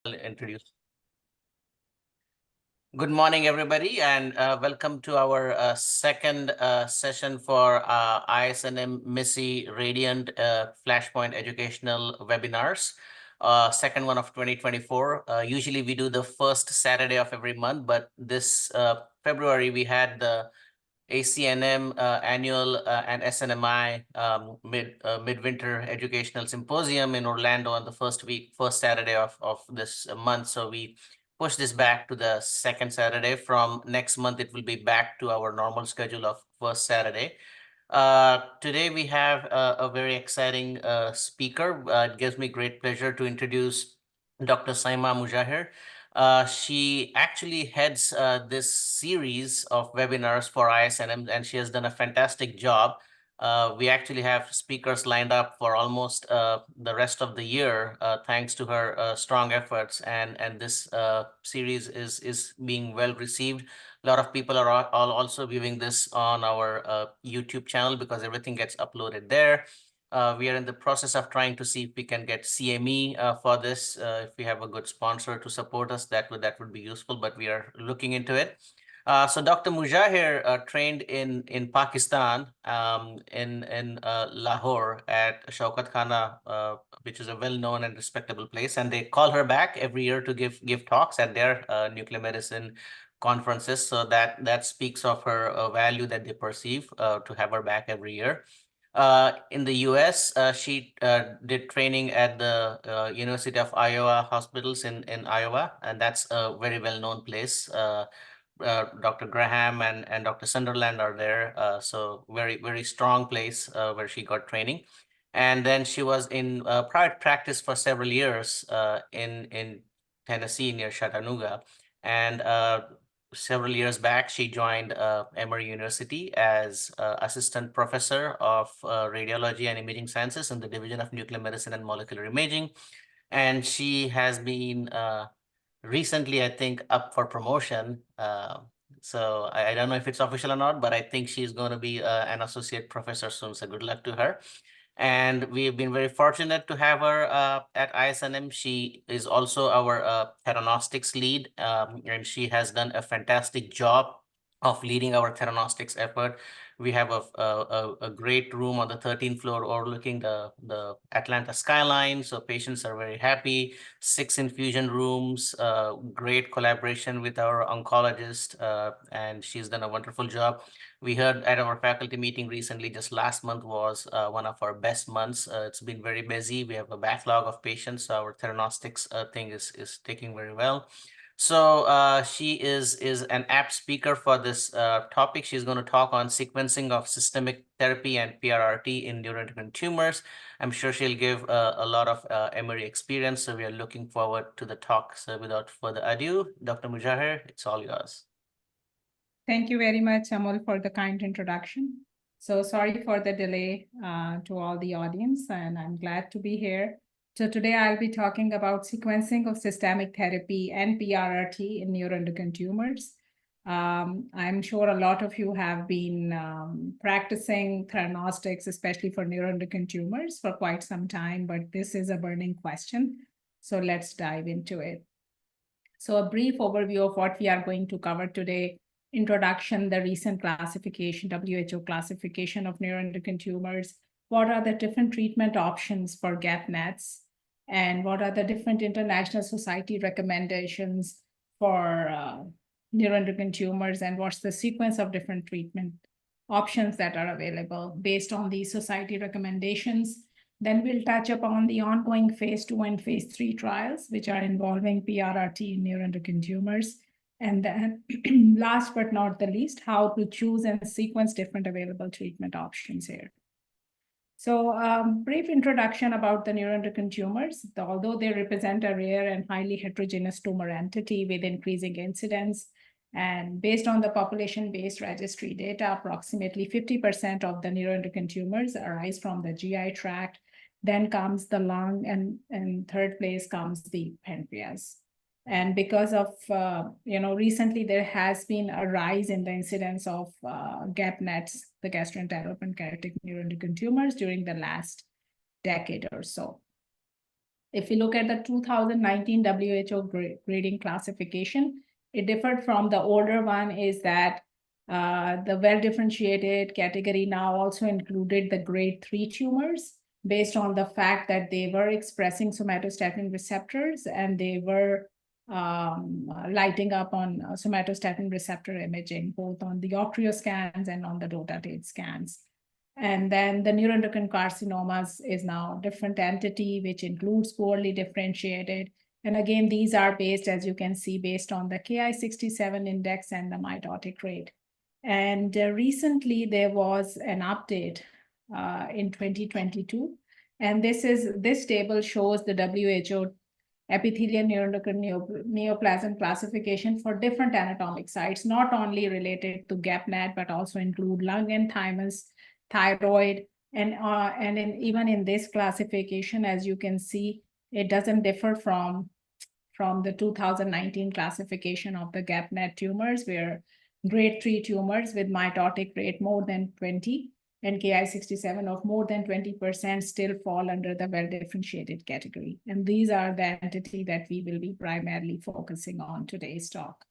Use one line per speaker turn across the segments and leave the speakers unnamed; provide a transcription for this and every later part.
Introduce. Good morning, everybody, and welcome to our second session for IASNM MISSI Radiant Flashpoint Educational Webinars, second one of 2024. Usually we do the first Saturday of every month, but this February we had the ACNM annual and SNMI midwinter educational symposium in Orlando on the first Saturday of this month. So we push this back to the second Saturday. From next month, it will be back to our normal schedule of first Saturday. Today we have a very exciting speaker. It gives me great pleasure to introduce Dr. Saima Muzahir. She actually heads this series of webinars for IASNM, and she has done a fantastic job. We actually have speakers lined up for almost the rest of the year, thanks to her strong efforts. And this series is being well received. A lot of people are also viewing this on our YouTube channel because everything gets uploaded there. We are in the process of trying to see if we can get CME for this. If we have a good sponsor to support us, that would be useful, but we are looking into it. So Dr. Muzahir trained in Pakistan, in Lahore at Shaukat Khana, which is a well-known and respectable place, and they call her back every year to give talks at their nuclear medicine conferences. So that speaks of her value that they perceive to have her back every year. In the US, she did training at the University of Iowa hospitals in Iowa, and that's a very well-known place. Dr. Graham and Dr. Sunderland are there. So very, very strong place where she got training. And then she was in private practice for several years in Tennessee near Chattanooga. And several years back, she joined Emory University as assistant professor of radiology and imaging sciences in the Division of Nuclear Medicine and Molecular Imaging. And she has been recently, I think, up for promotion. So I don't know if it's official or not, but I think she's going to be an associate professor soon. So good luck to her. And we've been very fortunate to have her at IASNM. She is also our Theranostics lead, and she has done a fantastic job of leading our Theranostics effort. We have a great room on the 13th floor overlooking the Atlanta skyline, so patients are very happy. 6 infusion rooms, great collaboration with our oncologist, and she's done a wonderful job. We heard at our faculty meeting recently, just last month was one of our best months. It's been very busy. We have a backlog of patients, so our Theranostics thing is taking very well. So she is an apt speaker for this topic. She's going to talk on sequencing of systemic therapy and PRRT in neuroendocrine tumors. I'm sure she'll give a lot of Emory experience, so we are looking forward to the talk. So without further ado, Dr. Muzahir, it's all yours.
Thank you very much, Amol, for the kind introduction. So sorry for the delay to all the audience, and I'm glad to be here. So today I'll be talking about sequencing of systemic therapy and PRRT in neuroendocrine tumors. I'm sure a lot of you have been practicing theranostics, especially for neuroendocrine tumors, for quite some time, but this is a burning question. So let's dive into it. So a brief overview of what we are going to cover today. Introduction, the recent classification, WHO classification of neuroendocrine tumors. What are the different treatment options for GAP-NETs? And what are the different international society recommendations for neuroendocrine tumors? And what's the sequence of different treatment options that are available based on these society recommendations? Then we'll touch upon the ongoing phase 2 and phase 3 trials, which are involving PRRT in neuroendocrine tumors. And then last but not the least, how to choose and sequence different available treatment options here. So brief introduction about the neuroendocrine tumors. Although they represent a rare and highly heterogeneous tumor entity with increasing incidence, and based on the population-based registry data, approximately 50% of the neuroendocrine tumors arise from the GI tract. Then comes the lung, and third place comes the pancreas. And because of, recently there has been a rise in the incidence of GAP-NETs, the gastroenteropancreatic neuroendocrine tumors, during the last decade or so. If you look at the 2019 WHO grading classification, it differed from the older one is that the well-differentiated category now also included the grade 3 tumors based on the fact that they were expressing somatostatin receptors and they were lighting up on somatostatin receptor imaging, both on the octrio scans and on the dotatate scans. And then the neuroendocrine carcinomas is now a different entity, which includes poorly differentiated. And again, these are based, as you can see, based on the Ki-67 index and the mitotic rate. And recently there was an update in 2022. And this table shows the WHO epithelial neuroendocrine neoplasm classification for different anatomic sites, not only related to GAPNet, but also include lung and thymus, thyroid, and even in this classification, as you can see, it doesn't differ from the 2019 classification of the GAPNet tumors, where grade 3 tumors with mitotic rate more than 20 and Ki-67 of more than 20% still fall under the well-differentiated category. And these are the entity that we will be primarily focusing on today's talk.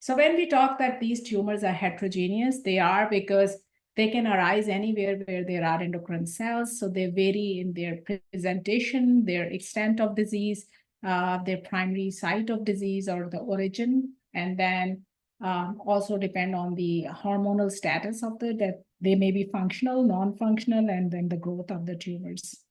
So when we talk that these tumors are heterogeneous, they are because they can arise anywhere where there are endocrine cells. So they vary in their presentation, their extent of disease, their primary site of disease or the origin, and then also depend on the hormonal status of that they may be functional, non-functional, and then the growth of the tumors.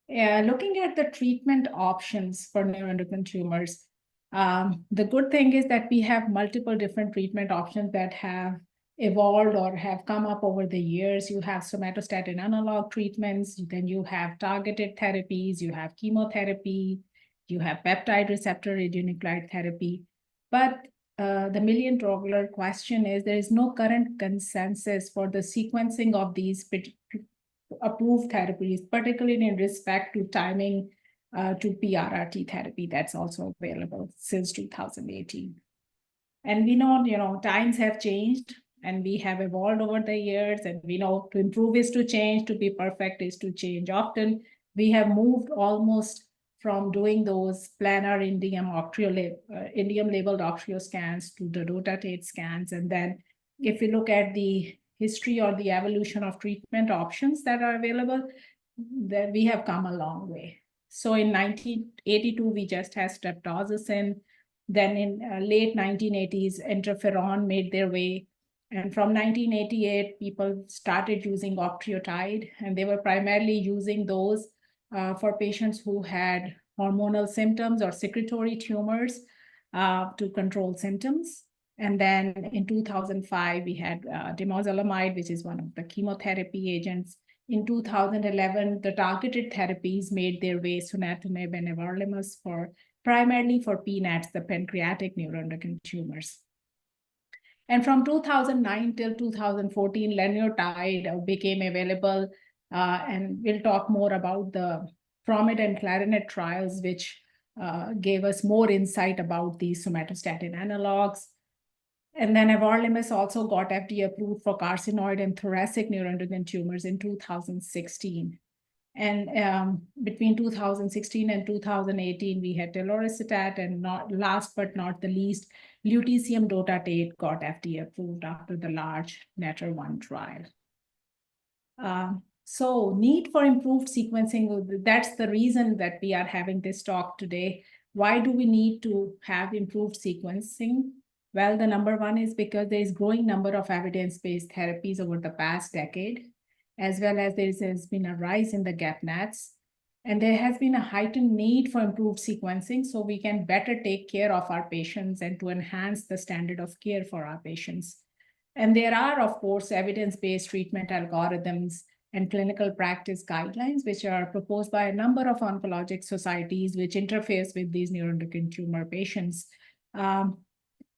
Looking at the treatment options for neuroendocrine tumors, the good thing is that we have multiple different treatment options that have evolved or have come up over the years. You have somatostatin analog treatments, then you have targeted therapies, you have chemotherapy, you have peptide receptor radionuclide therapy. But the million-dollar question is there is no current consensus for the sequencing of these approved therapies, particularly in respect to timing to PRRT therapy that's also available since 2018. And we know, times have changed and we have evolved over the years, and we know to improve is to change, to be perfect is to change often. We have moved almost from doing those planar indium labeled octrio scans to the dotatate scans. And then if you look at the history or the evolution of treatment options that are available, then we have come a long way. So in 1982, we just had streptozicin. Then in late 1980s, interferon made their way. And from 1988, people started using octreotide, and they were primarily using those for patients who had hormonal symptoms or secretory tumors to control symptoms. And then in 2005, we had temozolomide, which is one of the chemotherapy agents. In 2011, the targeted therapies made their way, sunitinib and everolimus, primarily for PNETs, the pancreatic neuroendocrine tumors. And from 2009 till 2014, lenalidomide became available, and we'll talk more about the PROMET and CLARINET trials, which gave us more insight about these somatostatin analogs. And then everolimus also got FDA approved for carcinoid and thoracic neuroendocrine tumors in 2016. And between 2016 and 2018, we had teloricitat, and last but not the least, lutetium dotatate got FDA approved after the large NETTER-1 trial. So need for improved sequencing, that's the reason that we are having this talk today. Why do we need to have improved sequencing? Well, the number one is because there is growing number of evidence-based therapies over the past decade, as well as there has been a rise in the GAPNets. And there has been a heightened need for improved sequencing so we can better take care of our patients and to enhance the standard of care for our patients. And there are, of course, evidence-based treatment algorithms and clinical practice guidelines, which are proposed by a number of oncologic societies, which interface with these neuroendocrine tumor patients.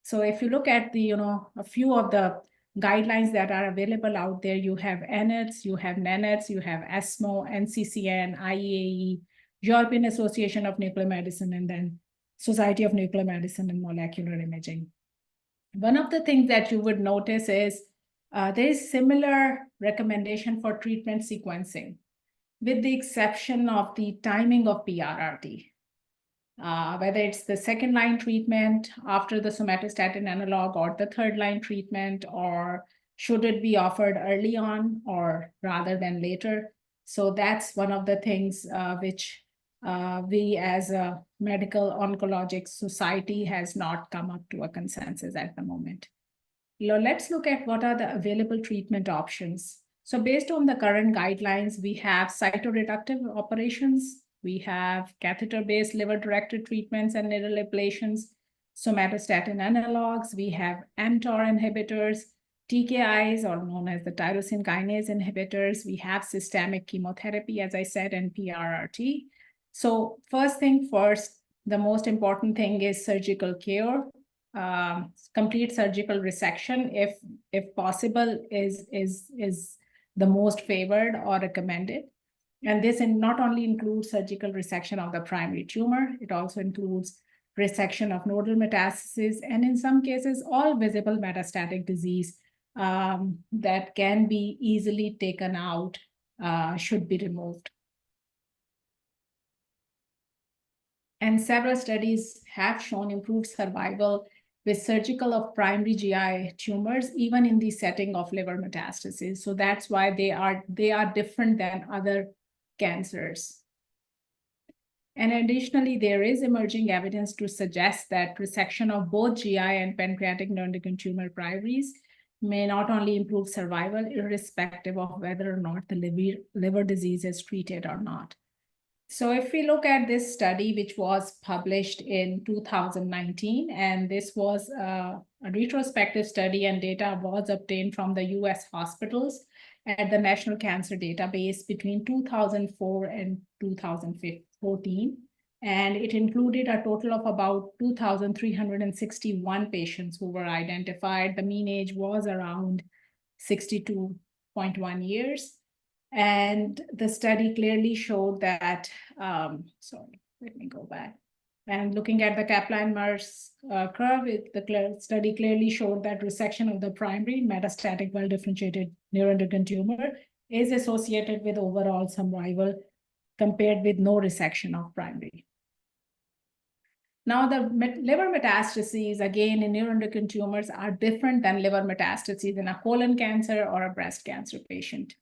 So if you look at a few of the guidelines that are available out there, you have NETs, you have NANETs, you have ESMO, NCCN, IEAE, European Association of Nuclear Medicine, and then Society of Nuclear Medicine and Molecular Imaging. One of the things that you would notice is there is similar recommendation for treatment sequencing. with the exception of the timing of PRRT. Whether it's the second line treatment after the somatostatin analog or the third line treatment, or should it be offered early on or rather than later? So that's one of the things which we as a medical oncologic society has not come up to a consensus at the moment. Let's look at what are the available treatment options. So based on the current guidelines, we have cytoreductive operations, we have catheter-based liver-directed treatments and needle ablations, somatostatin analogs, we have mTOR inhibitors, TKIs, or known as the tyrosine kinase inhibitors, we have systemic chemotherapy, as I said, and PRRT. So first thing first, the most important thing is surgical care. Complete surgical resection, if possible, is the most favored or recommended. And this not only includes surgical resection of the primary tumor, it also includes resection of nodal metastases, and in some cases, all visible metastatic disease that can be easily taken out should be removed. And several studies have shown improved survival with surgical of primary GI tumors, even in the setting of liver metastases. So that's why they are different than other cancers. And additionally, there is emerging evidence to suggest that resection of both GI and pancreatic neuroendocrine tumor primaries may not only improve survival, irrespective of whether or not the liver disease is treated or not. So if we look at this study, which was published in 2019, and this was a retrospective study, and data was obtained from the US hospitals at the National Cancer Database between 2004 and 2014. And it included a total of about 2,361 patients who were identified. The mean age was around 62.1 years. And the study clearly showed that, sorry, let me go back. And looking at the Kaplan-Meier curve, the study clearly showed that resection of the primary metastatic well-differentiated neuroendocrine tumor is associated with overall survival compared with no resection of primary. Now, the liver metastases, again, in neuroendocrine tumors are different than liver metastases in a colon cancer or a breast cancer patient.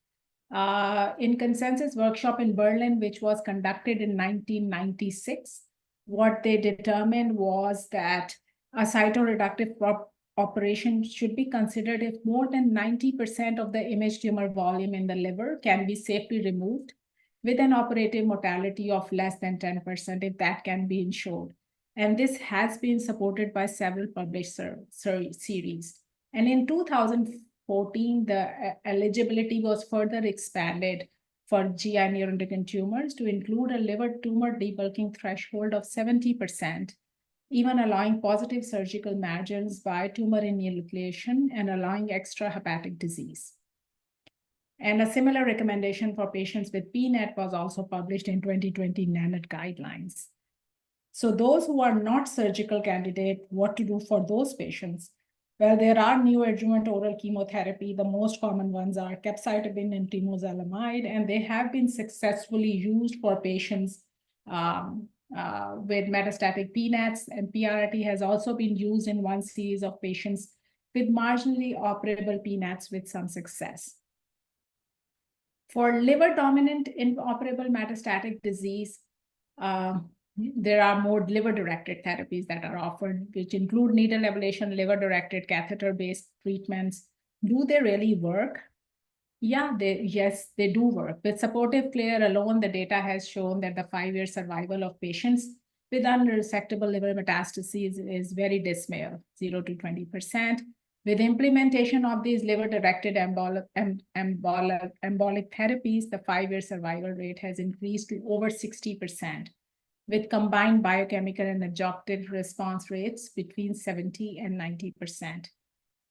In consensus workshop in Berlin, which was conducted in 1996, what they determined was that a cytoreductive operation should be considered if more than 90% of the imaged tumor volume in the liver can be safely removed with an operative mortality of less than 10%, if that can be ensured. And this has been supported by several published series. And in 2014, the eligibility was further expanded for GI neuroendocrine tumors to include a liver tumor debulking threshold of 70%, even allowing positive surgical margins by tumor enucleation and allowing extrahepatic disease. And a similar recommendation for patients with PNET was also published in 2020 NANET guidelines. So those who are not surgical candidate, what to do for those patients? Well, there are neoadjuvant oral chemotherapy. The most common ones are capecitabine and temozolomide, and they have been successfully used for patients with metastatic PNETs, and PRRT has also been used in one series of patients with marginally operable PNETs with some success. For liver-dominant inoperable metastatic disease, there are more liver-directed therapies that are offered, which include needle ablation, liver-directed catheter-based treatments. Do they really work? Yeah, yes, they do work. With supportive care alone, the data has shown that the 5-year survival of patients with unresectable liver metastases is very dismal, 0 to 20%. With implementation of these liver-directed embolic therapies, the 5-year survival rate has increased to over 60%, with combined biochemical and adjunctive response rates between 70 and 90%.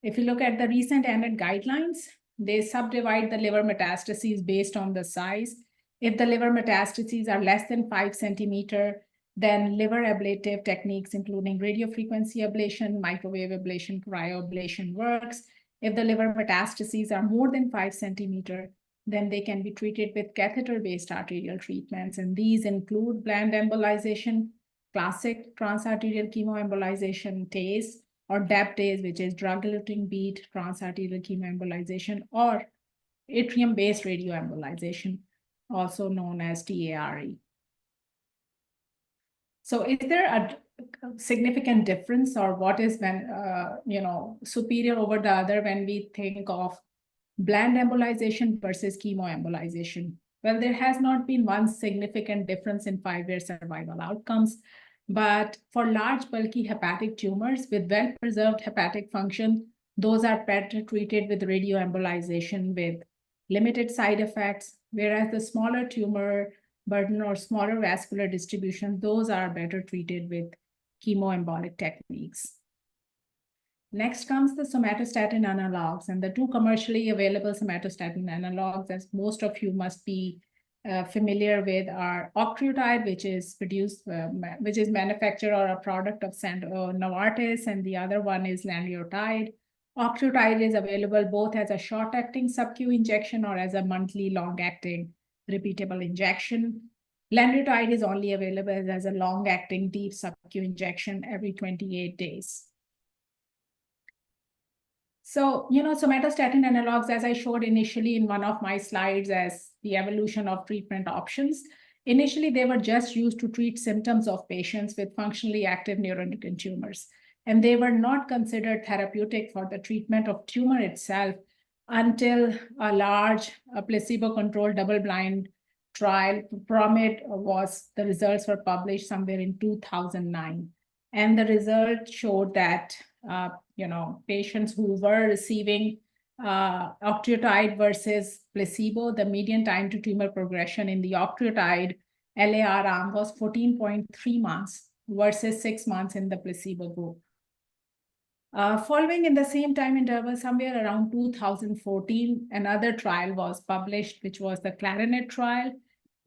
If you look at the recent ANET guidelines, they subdivide the liver metastases based on the size. If the liver metastases are less than 5 centimeters, then liver ablative techniques, including radiofrequency ablation, microwave ablation, cryoablation works. If the liver metastases are more than 5 centimeters, then they can be treated with catheter-based arterial treatments. And these include bland embolization, classic transarterial chemoembolization, TACE, or DAP-TACE, which is drug-eluting bead transarterial chemoembolization, or atrium-based radioembolization, also known as TARE. So is there a significant difference, or what is when, superior over the other when we think of bland embolization versus chemoembolization? Well, there has not been one significant difference in 5-year survival outcomes, but for large bulky hepatic tumors with well-preserved hepatic function, those are better treated with radioembolization with limited side effects, whereas the smaller tumor burden or smaller vascular distribution, those are better treated with chemoembolic techniques. Next comes the somatostatin analogs, and the two commercially available somatostatin analogs, as most of you must be familiar with, are octreotide, which is manufactured or a product of Novartis, and the other one is lanreotide. Octreotide is available both as a short-acting sub-Q injection or as a monthly long-acting repeatable injection. Lanreotide is only available as a long-acting deep sub-Q injection every 28 days. So, somatostatin analogs, as I showed initially in one of my slides as the evolution of treatment options, initially they were just used to treat symptoms of patients with functionally active neuroendocrine tumors. And they were not considered therapeutic for the treatment of tumor itself until a large placebo-controlled double-blind trial, PROMID, the results were published somewhere in 2009. And the result showed that patients who were receiving octreotide versus placebo, the median time to tumor progression in the octreotide LAR arm was 14.3 months versus 6 months in the placebo group. Following in the same time interval, somewhere around 2014, another trial was published, which was the Clarinet trial.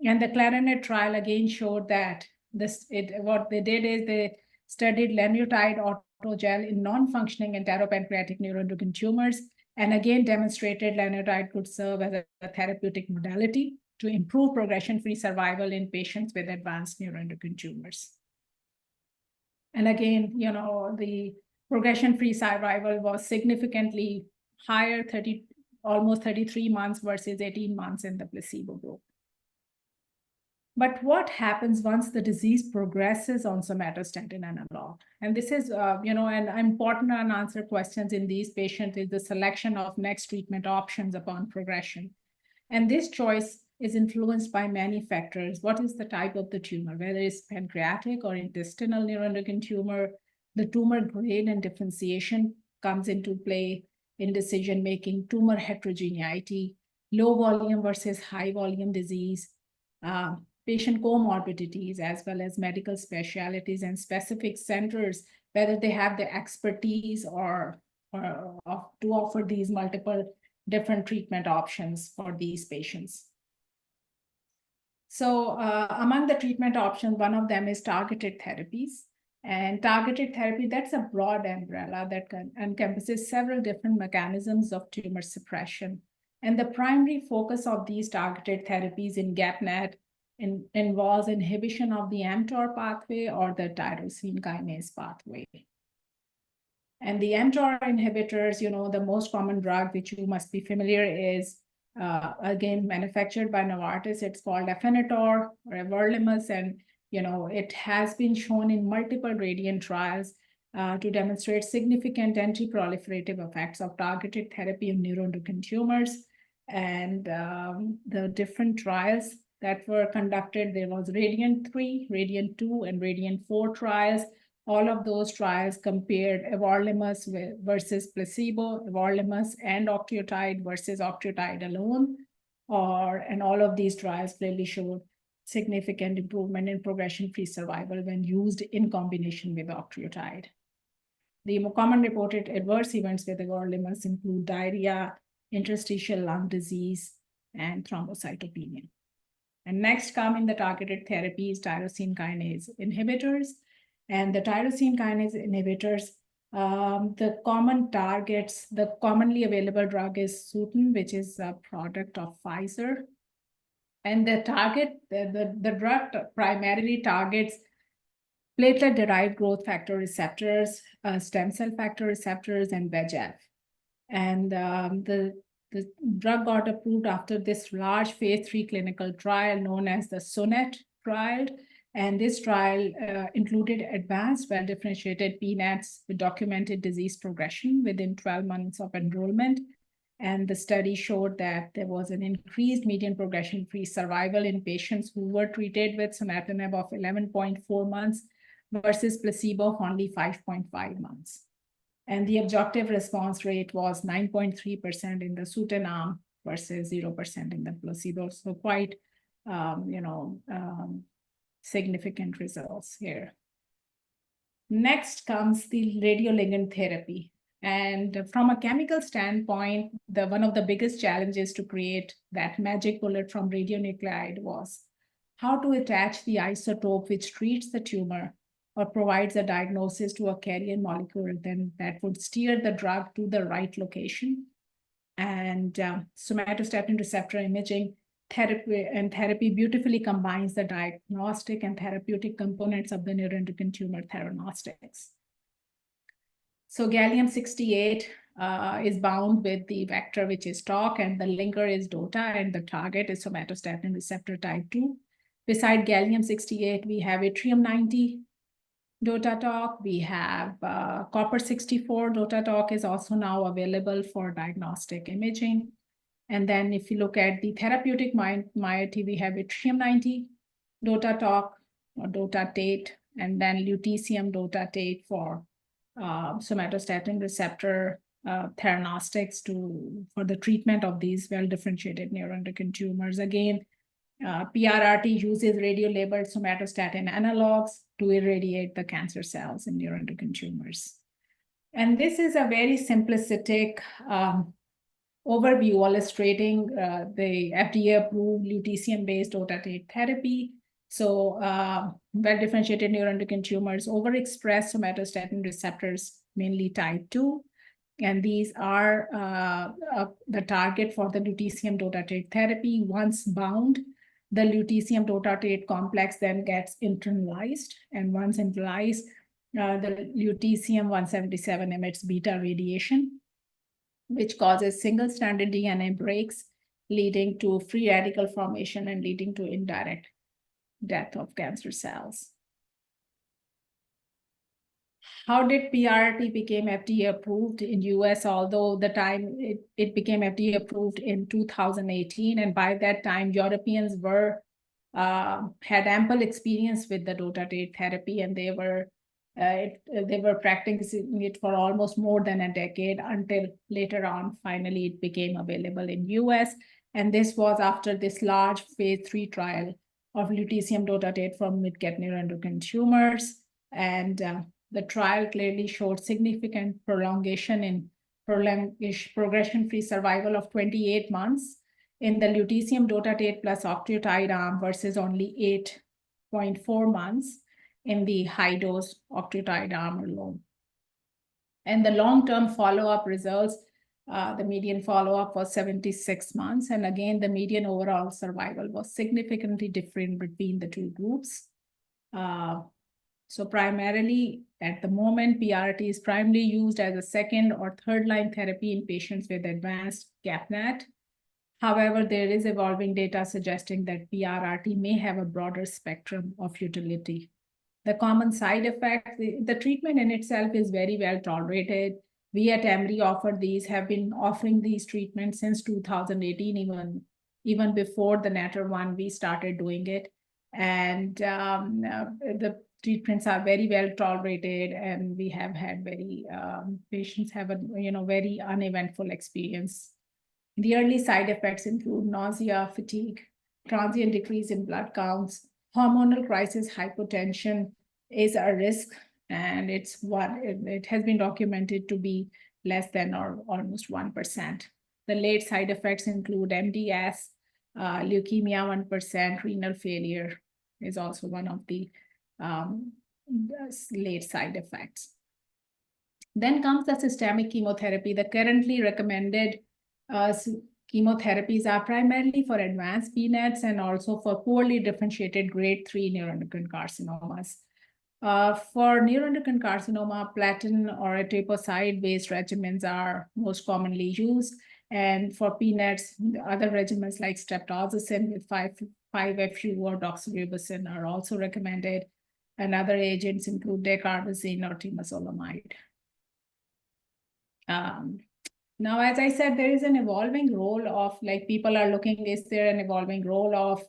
And the Clarinet trial again showed that what they did is they studied lanreotide autogel in non-functioning enteropancreatic neuroendocrine tumors, and again demonstrated lanreotide could serve as a therapeutic modality to improve progression-free survival in patients with advanced neuroendocrine tumors. And again, the progression-free survival was significantly higher, almost 33 months versus 18 months in the placebo group. But what happens once the disease progresses on somatostatin analog? And this is, an important unanswered questions in these patients is the selection of next treatment options upon progression. And this choice is influenced by many factors. What is the type of the tumor, whether it's pancreatic or intestinal neuroendocrine tumor? The tumor grade and differentiation comes into play in decision-making, tumor heterogeneity, low volume versus high volume disease, patient comorbidities, as well as medical specialties and specific centers, whether they have the expertise or to offer these multiple different treatment options for these patients. So among the treatment options, one of them is targeted therapies. And targeted therapy, that's a broad umbrella that encompasses several different mechanisms of tumor suppression. And the primary focus of these targeted therapies in GAPNet involves inhibition of the mTOR pathway or the tyrosine kinase pathway. And the mTOR inhibitors, the most common drug which you must be familiar is, again, manufactured by Novartis. It's called Afinitor or everolimus, and it has been shown in multiple RADIANT trials to demonstrate significant anti-proliferative effects of targeted therapy in neuroendocrine tumors. And the different trials that were conducted, there was RADIANT 3, RADIANT 2, and RADIANT 4 trials. All of those trials compared everolimus versus placebo, everolimus and octreotide versus octreotide alone, and all of these trials clearly showed significant improvement in progression-free survival when used in combination with octreotide. The more common reported adverse events with everolimus include diarrhea, interstitial lung disease, and thrombocytopenia. And next come in the targeted therapies, tyrosine kinase inhibitors. And the tyrosine kinase inhibitors The common targets, the commonly available drug is Sutent, which is a product of Pfizer. And the drug primarily targets platelet-derived growth factor receptors, stem cell factor receptors, and VEGF. And the drug got approved after this large phase 3 clinical trial known as the SONET trial. And this trial included advanced well-differentiated PNATs with documented disease progression within 12 months of enrollment. And the study showed that there was an increased median progression-free survival in patients who were treated with sunitinib of 11.4 months versus placebo of only 5.5 months. And the objective response rate was 9.3% in the Sutent arm versus 0% in the placebo. So quite, significant results here. Next comes the radioligand therapy. And from a chemical standpoint, one of the biggest challenges to create that magic bullet from radionuclide was how to attach the isotope which treats the tumor or provides a diagnosis to a carrier molecule then that would steer the drug to the right location. And somatostatin receptor imaging therapy beautifully combines the diagnostic and therapeutic components of the neuroendocrine tumor Theranostics. So gallium-68 is bound with the vector, which is TOC, and the linker is DOTA, and the target is somatostatin receptor type 2. Beside gallium-68, we have yttrium-90 DOTA TOC. We have copper-64 DOTA TOC is also now available for diagnostic imaging. And then if you look at the therapeutic moiety, we have yttrium-90 DOTA TOC or DOTA TATE, and then lutetium DOTA TATE for somatostatin receptor theranostics for the treatment of these well-differentiated neuroendocrine tumors. Again, PRRT uses radio-labeled somatostatin analogs to irradiate the cancer cells in neuroendocrine tumors. And this is a very simplistic overview illustrating the FDA-approved lutetium-based DOTA-TATE therapy. So well-differentiated neuroendocrine tumors overexpress somatostatin receptors, mainly type 2. And these are the target for the lutetium DOTA-TATE therapy. Once bound, the lutetium DOTA-TATE complex then gets internalized. And once internalized, the lutetium-177 emits beta radiation, which causes single-stranded DNA breaks, leading to free radical formation and leading to indirect death of cancer cells. How did PRRT become FDA approved in US? Although the time it became FDA approved in 2018, and by that time Europeans had ample experience with the DOTA-TATE therapy, and they were practicing it for almost more than a decade until later on, finally it became available in US. And this was after this large phase 3 trial of lutetium DOTA-TATE for mid-get neuroendocrine tumors. And the trial clearly showed significant prolongation in progression-free survival of 28 months in the lutetium DOTA-TATE plus octreotide arm versus only 8.4 months in the high-dose octreotide arm alone. And the long-term follow-up results, the median follow-up was 76 months. And again, the median overall survival was significantly different between the two groups. So primarily, at the moment, PRRT is primarily used as a second or third line therapy in patients with advanced GAPNAT. However, there is evolving data suggesting that PRRT may have a broader spectrum of utility. The common side effects, the treatment in itself is very well tolerated. We at Emory have been offering these treatments since 2018, even before the NATR1, we started doing it. And the treatments are very well tolerated, and we have had patients have a very uneventful experience. The early side effects include nausea, fatigue, transient decrease in blood counts, hormonal crisis, hypotension is a risk, and it has been documented to be less than or almost 1%. The late side effects include MDS, leukemia 1%, renal failure is also one of the late side effects. Then comes the systemic chemotherapy. The currently recommended chemotherapies are primarily for advanced PNETs and also for poorly differentiated grade 3 neuroendocrine carcinomas. For neuroendocrine carcinoma, platinum or etoposide-based regimens are most commonly used. And for PNETs, other regimens like streptozicin with 5-FU or doxorubicin are also recommended. And other agents include dacarbazine or temozolomide. Now, as I said, there is an evolving role of, like, people are looking, is there an evolving role of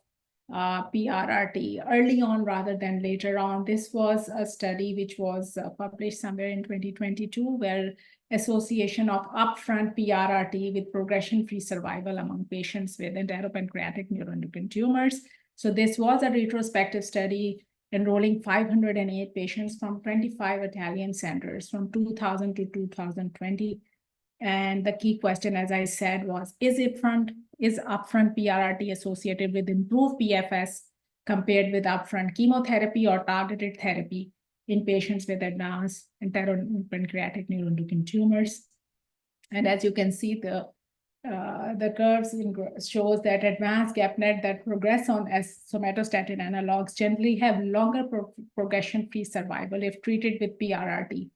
PRRT early on rather than later on? This was a study which was published somewhere in 2022, where association of upfront PRRT with progression-free survival among patients with enteropancreatic neuroendocrine tumors. So this was a retrospective study enrolling 508 patients from 25 Italian centers from 2000 to 2020. And the key question, as I said, was, is upfront PRRT associated with improved PFS compared with upfront chemotherapy or targeted therapy in patients with advanced enteropancreatic neuroendocrine tumors? And as you can see, the curves shows that advanced GAPNet that progress on as somatostatin analogs generally have longer progression-free survival if treated with PRRT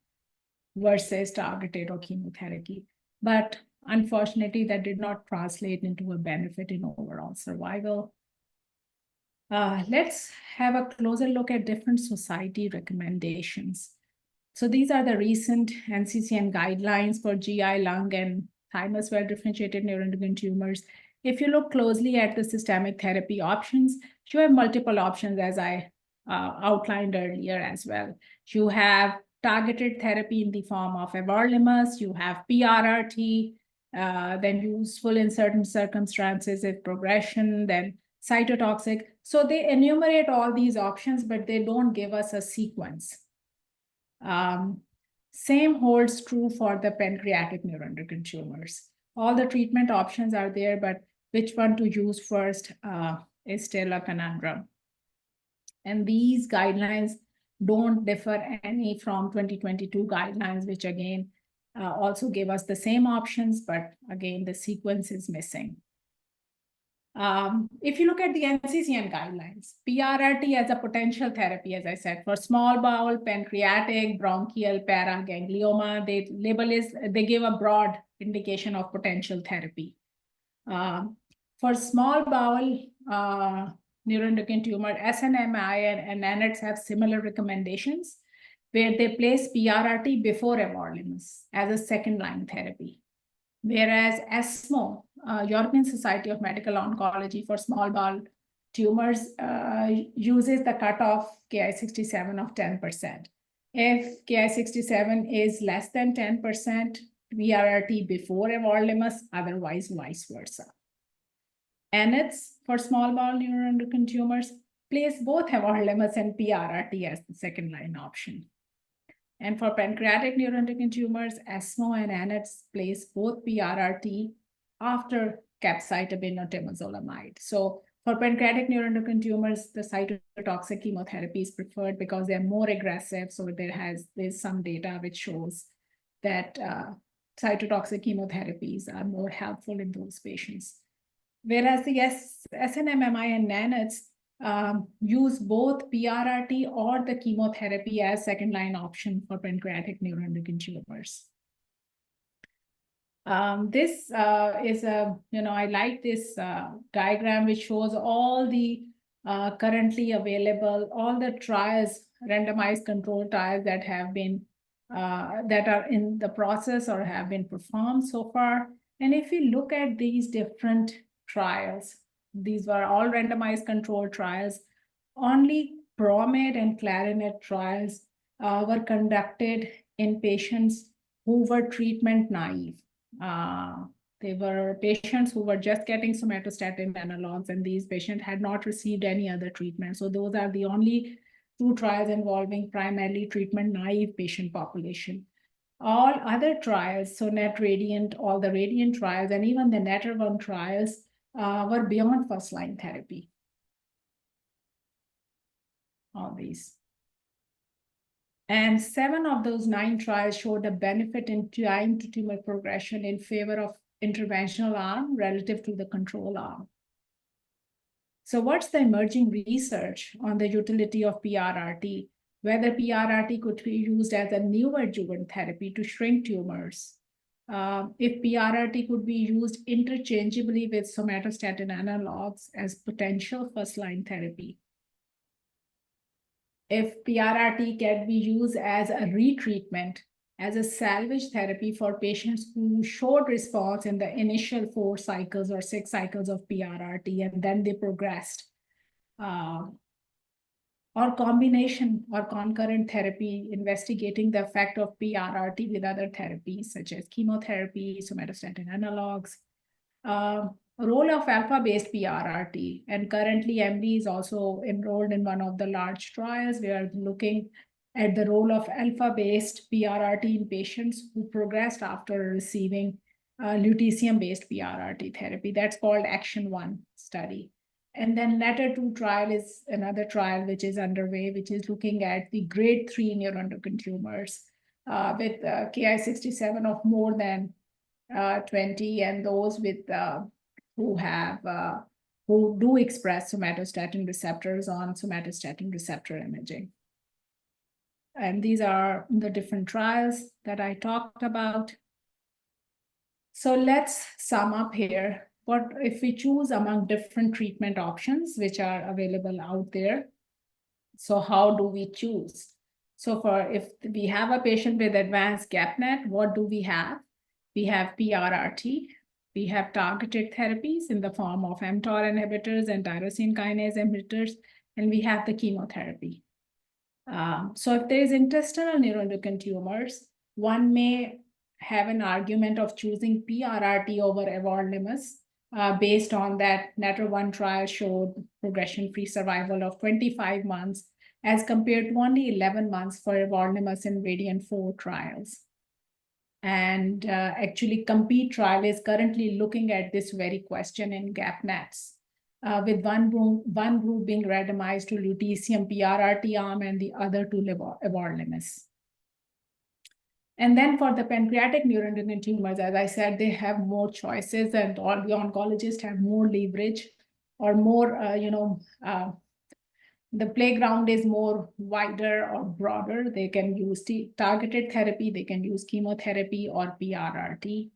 versus targeted or chemotherapy. But unfortunately, that did not translate into a benefit in overall survival. Let's have a closer look at different society recommendations. So these are the recent NCCN guidelines for GI, lung, and thymus well-differentiated neuroendocrine tumors. If you look closely at the systemic therapy options, you have multiple options, as I outlined earlier as well. You have targeted therapy in the form of everolimus, you have PRRT, then useful in certain circumstances if progression, then cytotoxic. So they enumerate all these options, but they don't give us a sequence. Same holds true for the pancreatic neuroendocrine tumors. All the treatment options are there, but which one to use first is still a conundrum. And these guidelines don't differ any from 2022 guidelines, which again also gave us the same options, but again, the sequence is missing. If you look at the NCCN guidelines, PRRT as a potential therapy, as I said, for small bowel, pancreatic, bronchial, paraganglioma, they give a broad indication of potential therapy. For small bowel neuroendocrine tumor, SNMI and NANETS have similar recommendations, where they place PRRT before everolimus as a second-line therapy. Whereas ESMO, European Society of Medical Oncology for small bowel tumors, uses the cutoff Ki-67 of 10%. If Ki-67 is less than 10%, PRRT before everolimus, otherwise vice versa. NETs for small bowel neuroendocrine tumors place both everolimus and PRRT as the second-line option. And for pancreatic neuroendocrine tumors, ESMO and NETs place both PRRT after capecitabine or temozolomide. So for pancreatic neuroendocrine tumors, the cytotoxic chemotherapy is preferred because they're more aggressive. So there's some data which shows that cytotoxic chemotherapies are more helpful in those patients. Whereas the SNMMI and NANETs use both PRRT or the chemotherapy as second-line option for pancreatic neuroendocrine tumors. This is I like this diagram which shows all the currently available, all the trials, randomized control trials that have been, that are in the process or have been performed so far. And if we look at these different trials, these were all randomized control trials. Only PROMED and CLARINET trials were conducted in patients who were treatment naive. They were patients who were just getting somatostatin analogs, and these patients had not received any other treatment. So those are the only two trials involving primarily treatment naive patient population. All other trials, so NET Radiant, all the Radiant trials, and even the NETR1 trials were beyond first-line therapy. All these. And 7 of those 9 trials showed a benefit in time to tumor progression in favor of interventional arm relative to the control arm. So what's the emerging research on the utility of PRRT, whether PRRT could be used as a neoadjuvant therapy to shrink tumors? If PRRT could be used interchangeably with somatostatin analogs as potential first-line therapy. If PRRT can be used as a retreatment, as a salvage therapy for patients who showed response in the initial 4 cycles or 6 cycles of PRRT, and then they progressed. Or combination or concurrent therapy investigating the effect of PRRT with other therapies such as chemotherapy, somatostatin analogs, role of alpha-based PRRT. And currently, Emory is also enrolled in one of the large trials. We are looking at the role of alpha-based PRRT in patients who progressed after receiving lutetium-based PRRT therapy. That's called Action 1 study. And then NETTER-2 trial is another trial which is underway, which is looking at the grade 3 neuroendocrine tumors with Ki-67 of more than 20, and those with who do express somatostatin receptors on somatostatin receptor imaging. And these are the different trials that I talked about. So let's sum up here. What if we choose among different treatment options which are available out there? So how do we choose? So if we have a patient with advanced GAPNet, what do we have? We have PRRT. We have targeted therapies in the form of mTOR inhibitors and tyrosine kinase inhibitors, and we have the chemotherapy. So if there is intestinal neuroendocrine tumors, one may have an argument of choosing PRRT over everolimus based on that NETTER-1 trial showed progression-free survival of 25 months as compared to only 11 months for everolimus in RADIANT-4 trials. And actually, COMPETE trial is currently looking at this very question in GAPNets, with one group being randomized to lutetium PRRT arm and the other to everolimus. And then for the pancreatic neuroendocrine tumors, as I said, they have more choices, and all the oncologists have more leverage or more, the playground is more wider or broader. They can use targeted therapy, they can use chemotherapy or PRRT.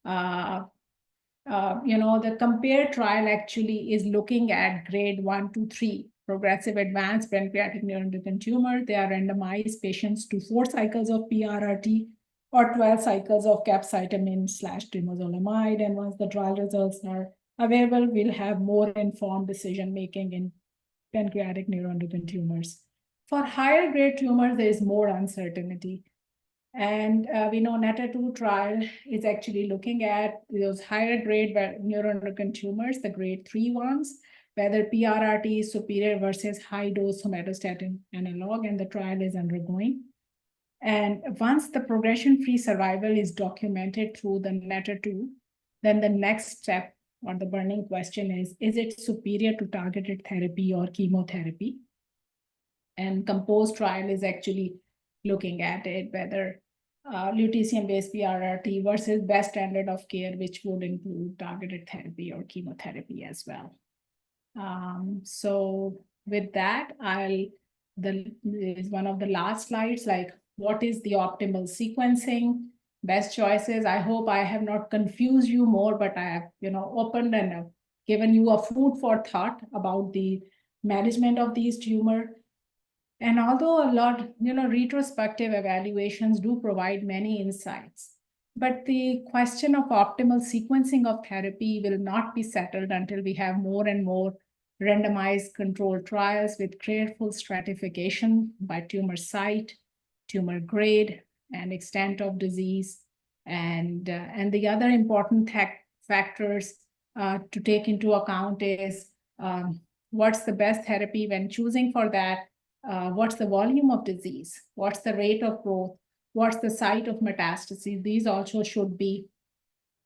The COMPARE trial actually is looking at grade 1 to 3 progressive advanced pancreatic neuroendocrine tumor. They are randomized patients to 4 cycles of PRRT or 12 cycles of capecitabine/temozolomide. And once the trial results are available, we'll have more informed decision-making in pancreatic neuroendocrine tumors. For higher grade tumors, there is more uncertainty. And we know NETTER-2 trial is actually looking at those higher grade neuroendocrine tumors, the grade 3 ones, whether PRRT is superior versus high dose somatostatin analog, and the trial is undergoing. And once the progression-free survival is documented through the NETTER-2, then the next step or the burning question is it superior to targeted therapy or chemotherapy? And COMPOSE trial is actually looking at it, whether lutetium-based PRRT versus best standard of care, which would include targeted therapy or chemotherapy as well. So with that, is one of the last slides, like what is the optimal sequencing, best choices. I hope I have not confused you more, but I have, opened and given you a food for thought about the management of these tumors. And although a lot, retrospective evaluations do provide many insights, but the question of optimal sequencing of therapy will not be settled until we have more and more randomized controlled trials with careful stratification by tumor site, tumor grade, and extent of disease. And the other important factors to take into account is what's the best therapy when choosing for that. What's the volume of disease? What's the rate of growth? What's the site of metastasis? These also should be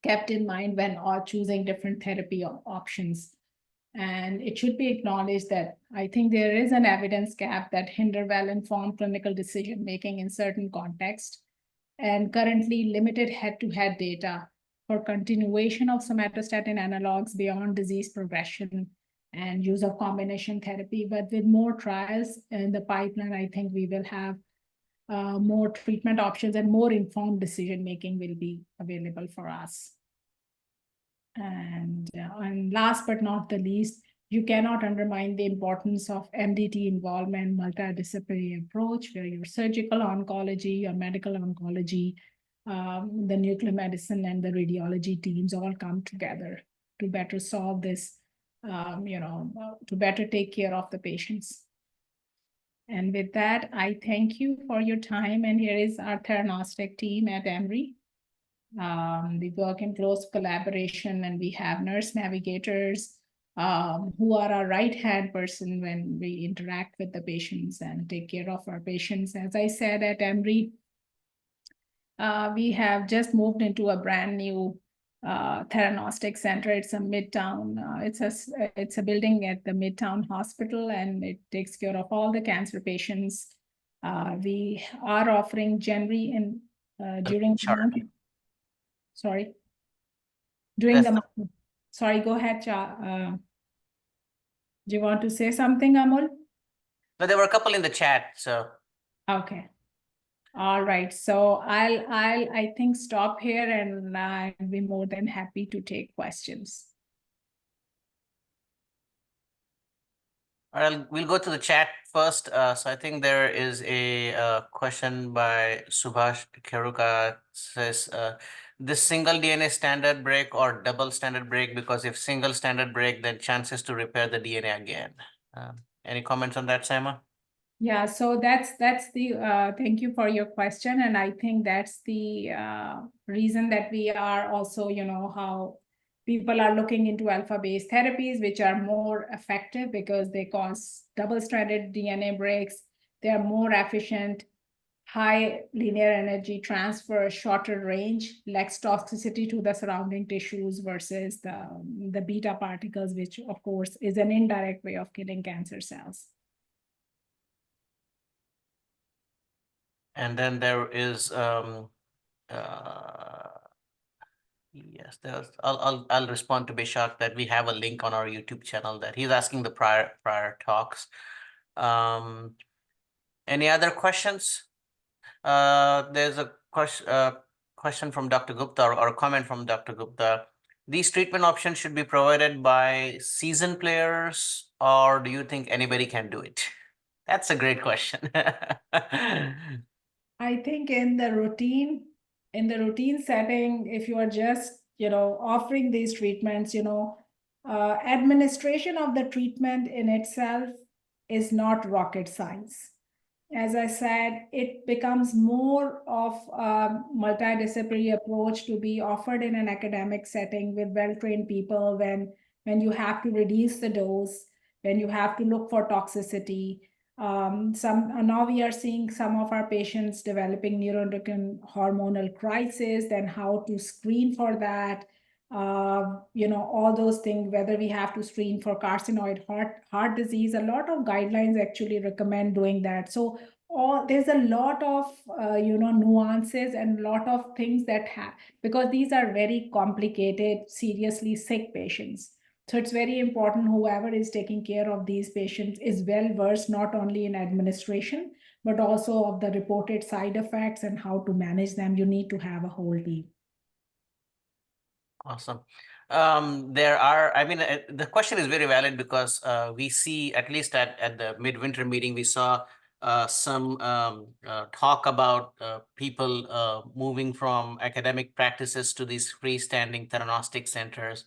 kept in mind when choosing different therapy options. And it should be acknowledged that I think there is an evidence gap that hinder well-informed clinical decision-making in certain contexts, and currently limited head-to-head data for continuation of somatostatin analogs beyond disease progression and use of combination therapy. But with more trials in the pipeline, I think we will have more treatment options and more informed decision-making will be available for us. And last but not the least, you cannot undermine the importance of MDT involvement, multidisciplinary approach, where your surgical oncology, your medical oncology, the nuclear medicine and the radiology teams all come together to better solve this, to better take care of the patients. And with that, I thank you for your time. And here is our theranostic team at Emory. We work in close collaboration, and we have nurse navigators who are our right-hand person when we interact with the patients and take care of our patients. As I said, at Emory, we have just moved into a brand new Theranostics center. It's a midtown. It's a building at the Midtown Hospital, and it takes care of all the cancer patients. We are offering January and during the
Chart.
month. Sorry. During
That's
the month. Sorry, go ahead, do you want to say something, Amol?
No, there were a couple in the chat, so.
Okay. All right. So I think stop here, and I'll be more than happy to take questions.
All right, we'll go to the chat first. So I think there is a question by Subhash Keruka. Says, this single DNA standard break or double standard break? Because if single standard break, then chances to repair the DNA again. Any comments on that, Saima?
Yeah, so that's the thank you for your question, and I think that's the reason that we are also, how people are looking into alpha-based therapies, which are more effective because they cause double-stranded DNA breaks. They are more efficient, high linear energy transfer, shorter range, less toxicity to the surrounding tissues versus the beta particles, which of course is an indirect way of killing cancer cells.
And then there is yes, there's I'll respond to Bishak that we have a link on our YouTube channel that he's asking the prior talks. Any other questions? There's a question from Dr. Gupta or a comment from Dr. Gupta. These treatment options should be provided by seasoned players, or do you think anybody can do it? That's a great question.
I think in the routine setting, if you are just, offering these treatments, administration of the treatment in itself is not rocket science. As I said, it becomes more of a multidisciplinary approach to be offered in an academic setting with well-trained people when you have to reduce the dose, when you have to look for toxicity. Now we are seeing some of our patients developing neuroendocrine hormonal crisis, then how to screen for that. All those things, whether we have to screen for carcinoid heart disease, a lot of guidelines actually recommend doing that. So there's a lot of nuances and a lot of things that because these are very complicated, seriously sick patients. So it's very important whoever is taking care of these patients is well versed not only in administration, but also of the reported side effects and how to manage them. You need to have a whole team.
Awesome. The question is very valid because we see, at least at the midwinter meeting, we saw some talk about people moving from academic practices to these freestanding theranostic centers.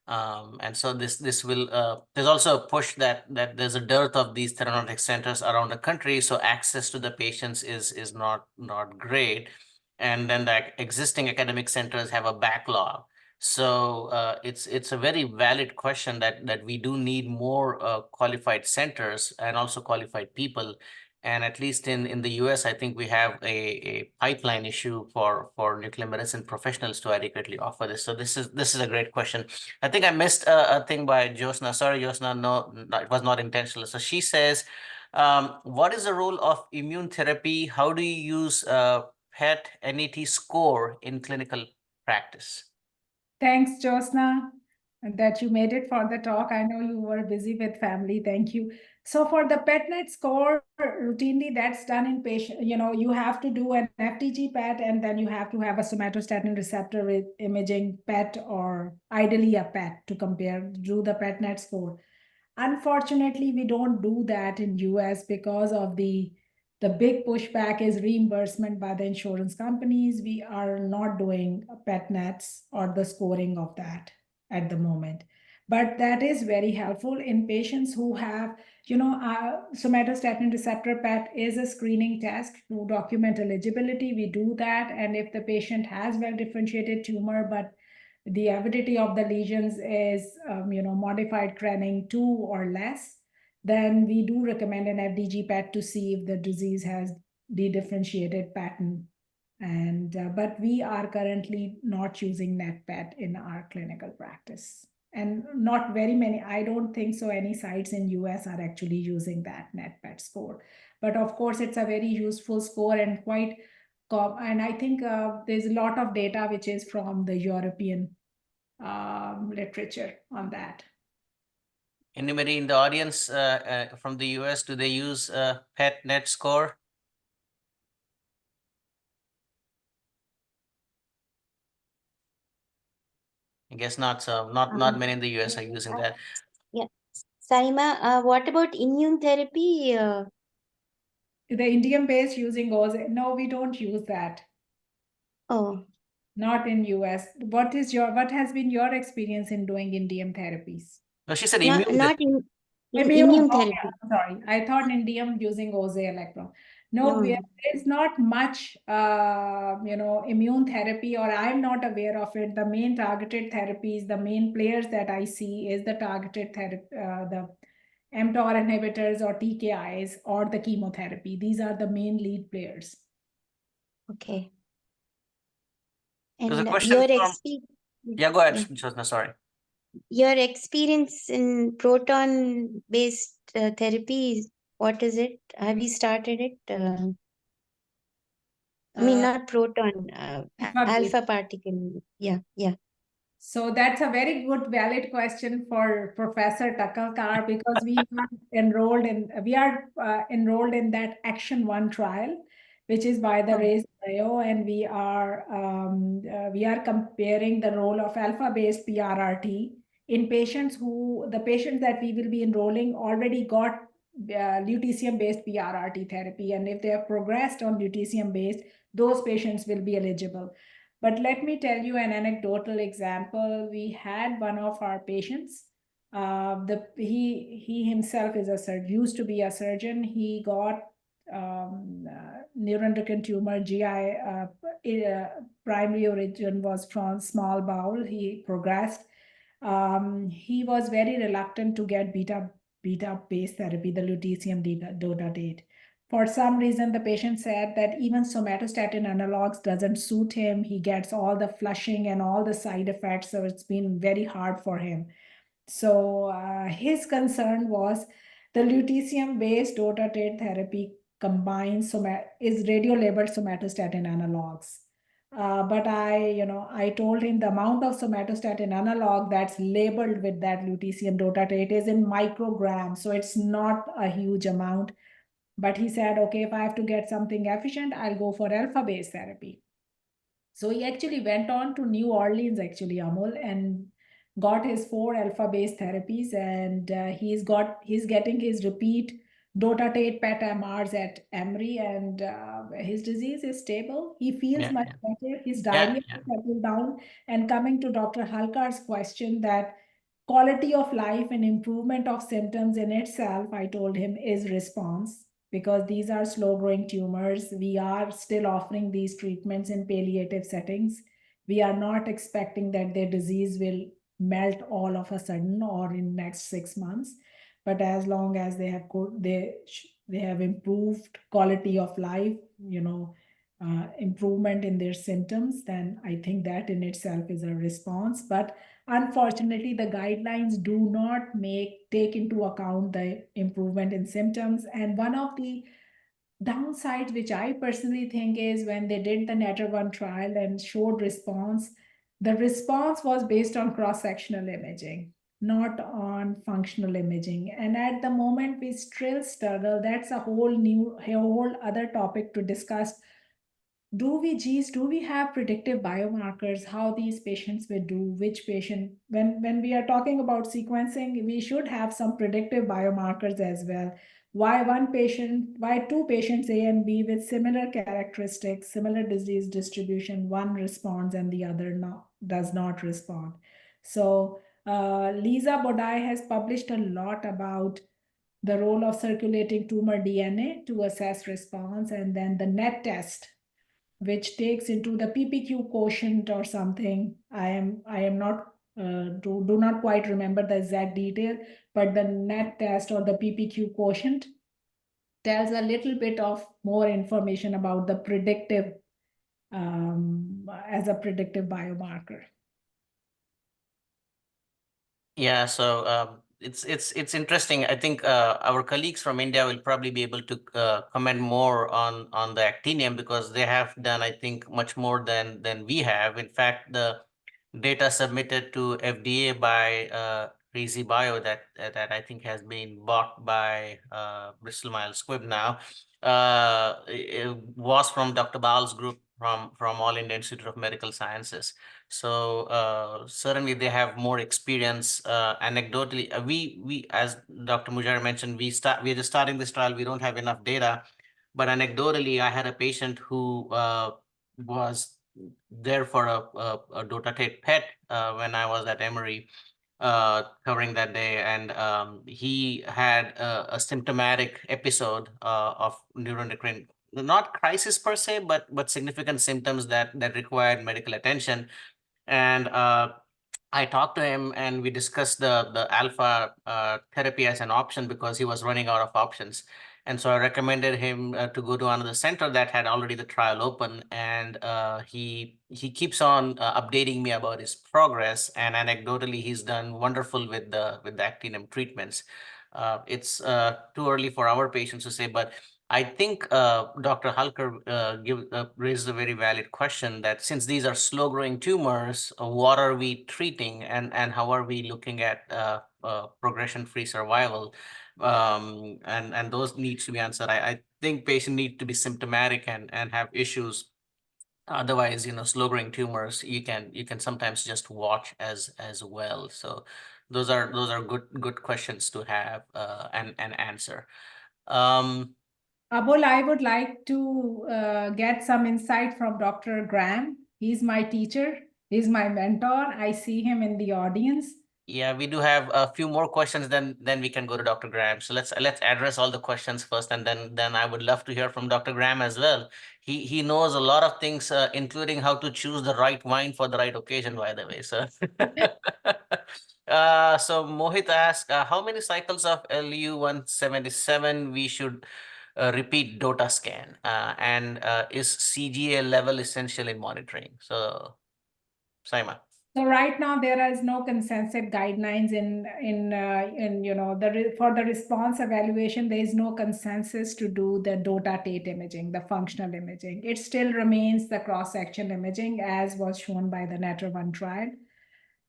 And so this will there's also a push that there's a dearth of these theranotic centers around the country, so access to the patients is not great, and then the existing academic centers have a backlog. So it's a very valid question that we do need more qualified centers and also qualified people. And at least in the US, I think we have a pipeline issue for nuclear medicine professionals to adequately offer this. So this is a great question. I think I missed a thing by Josna. Sorry, Josna, no, it was not intentional. So she says, what is the role of immune therapy? How do you use PET NET score in clinical practice?
Thanks, Josna, that you made it for the talk. I know you were busy with family. Thank you. So for the PETNet score, routinely that's done in patient, you have to do an FDG PET and then you have to have a somatostatin receptor with imaging PET or ideally a PET to compare, do the PETNet score. Unfortunately, we don't do that in US because of the big pushback is reimbursement by the insurance companies. We are not doing pet nets or the scoring of that at the moment. But that is very helpful in patients who have, somatostatin receptor PET is a screening test to document eligibility. We do that. And if the patient has well differentiated tumor, but the avidity of the lesions is, modified Krenning 2 or less, then we do recommend an FDG PET to see if the disease has dedifferentiated pattern. And but we are currently not using net PET in our clinical practice. And not very many, I don't think so any sites in US are actually using that net PET score. But of course, it's a very useful score and quite and I think there's a lot of data which is from the European literature on that.
Anybody in the audience from the US, do they use PET net score? I guess not. So not many in the US are using that.
Yeah. Saima, what about immune therapy?
The Indian based using goes, no, we don't use that.
Oh,
Not in US. What has been your experience in doing Indian therapies?
No, she said immune.
not in
Immune.
immune
Okay,
therapy.
I'm sorry. I thought Indian using OZE electron. No,
No.
there's not much, immune therapy, or I'm not aware of it. The main targeted therapies, the main players that I see is the targeted therapy, the mTOR inhibitors or TKIs or the chemotherapy. These are the main lead players.
Okay.
There's a
And
question
your
from. Yeah, go ahead, Josna. Sorry.
Your experience in proton-based therapy, what is it? Have you started it? I mean, not proton, alpha particle. Yeah.
So that's a very good, valid question for Professor Takalkar because we are enrolled in that Action One trial, which is by the
Oh.
Raise Bio, and we are comparing the role of alpha-based PRRT in patients the patients that we will be enrolling already got lutetium-based PRRT therapy, and if they have progressed on lutetium-based, those patients will be eligible. But let me tell you an anecdotal example. We had one of our patients. He himself is used to be a surgeon. He got neuroendocrine tumor, GI. Primary origin was from small bowel. He progressed. He was very reluctant to get beta-based therapy, the lutetium dotatate. For some reason, the patient said that even somatostatin analogs doesn't suit him. He gets all the flushing and all the side effects, so it's been very hard for him. So his concern was the lutetium-based dotatate therapy combines is radio-labeled somatostatin analogs. But I told him the amount of somatostatin analog that's labeled with that lutetium dotatate is in micrograms, so it's not a huge amount. But he said, okay, if I have to get something efficient, I'll go for alpha-based therapy. So he actually went on to New Orleans, actually, Amol, and got his 4 alpha-based therapies, and he's getting his repeat dotatate PET MRs at Emory, and his disease is stable. He feels much better. His diarrhea settled down. And coming to Dr. Halkar's question that quality of life and improvement of symptoms in itself, I told him, is response, because these are slow growing tumors. We are still offering these treatments in palliative settings. We are not expecting that their disease will melt all of a sudden or in next 6 months. but as long as they have they have improved quality of life, improvement in their symptoms, then I think that in itself is a response. But unfortunately, the guidelines do not take into account the improvement in symptoms. And one of the downside, which I personally think, is when they did the NETTER-1 trial and showed response, the response was based on cross-sectional imaging, not on functional imaging. And at the moment, we still struggle. That's a whole other topic to discuss. Do we have predictive biomarkers, how these patients will do, which patient, when we are talking about sequencing, we should have some predictive biomarkers as well. Why two patients A and B with similar characteristics, similar disease distribution, one responds and the other does not respond? So Lisa Bodai has published a lot about the role of circulating tumor DNA to assess response, and then the NET test, which takes into the PPQ quotient or something. I am not do not quite remember the exact detail, but the NET test or the PPQ quotient tells a little bit of more information about the predictive as a predictive biomarker.
Yeah, so it's interesting. I think our colleagues from India will probably be able to comment more on the actinium, because they have done, I think, much more than we have. In fact, the data submitted to FDA by Rezi Bio that I think has been bought by Bristol Myers Squibb now it was from Dr. Bal's group from All India Institute of Medical Sciences. So certainly they have more experience. Anecdotally, we as Dr. Muzahir mentioned, we're just starting this trial. We don't have enough data, but anecdotally, I had a patient who was there for a DOTA-TATE PET when I was at Emory covering that day, and he had a symptomatic episode of neuroendocrine, not crisis per se, but significant symptoms that required medical attention. And I talked to him and we discussed the alpha therapy as an option because he was running out of options. And so I recommended him to go to another center that had already the trial open. And he keeps on updating me about his progress. And anecdotally, he's done wonderful with the actinium treatments. It's too early for our patients to say, but I think Dr. Halker raised a very valid question that since these are slow-growing tumors, what are we treating, and how are we looking at progression-free survival? And those needs to be answered. I think patients need to be symptomatic and have issues. Otherwise, slow-growing tumors, you can sometimes just watch as well. So those are good questions to have and answer.
Abul, I would like to get some insight from Dr. Graham. He's my teacher. He's my mentor. I see him in the audience.
Yeah, we do have a few more questions, then we can go to Dr. Graham. So let's address all the questions first, and then I would love to hear from Dr. Graham as well. He knows a lot of things, including how to choose the right wine for the right occasion, by the way. So so Mohit asked, how many cycles of LU-177 we should repeat DOTA scan, and is CGA level essential in monitoring? So Saima.
So right now there is no consensus guidelines for the response evaluation. There is no consensus to do the DOTA-TATE imaging, the functional imaging. It still remains the cross-section imaging as was shown by the NETTER-1 trial.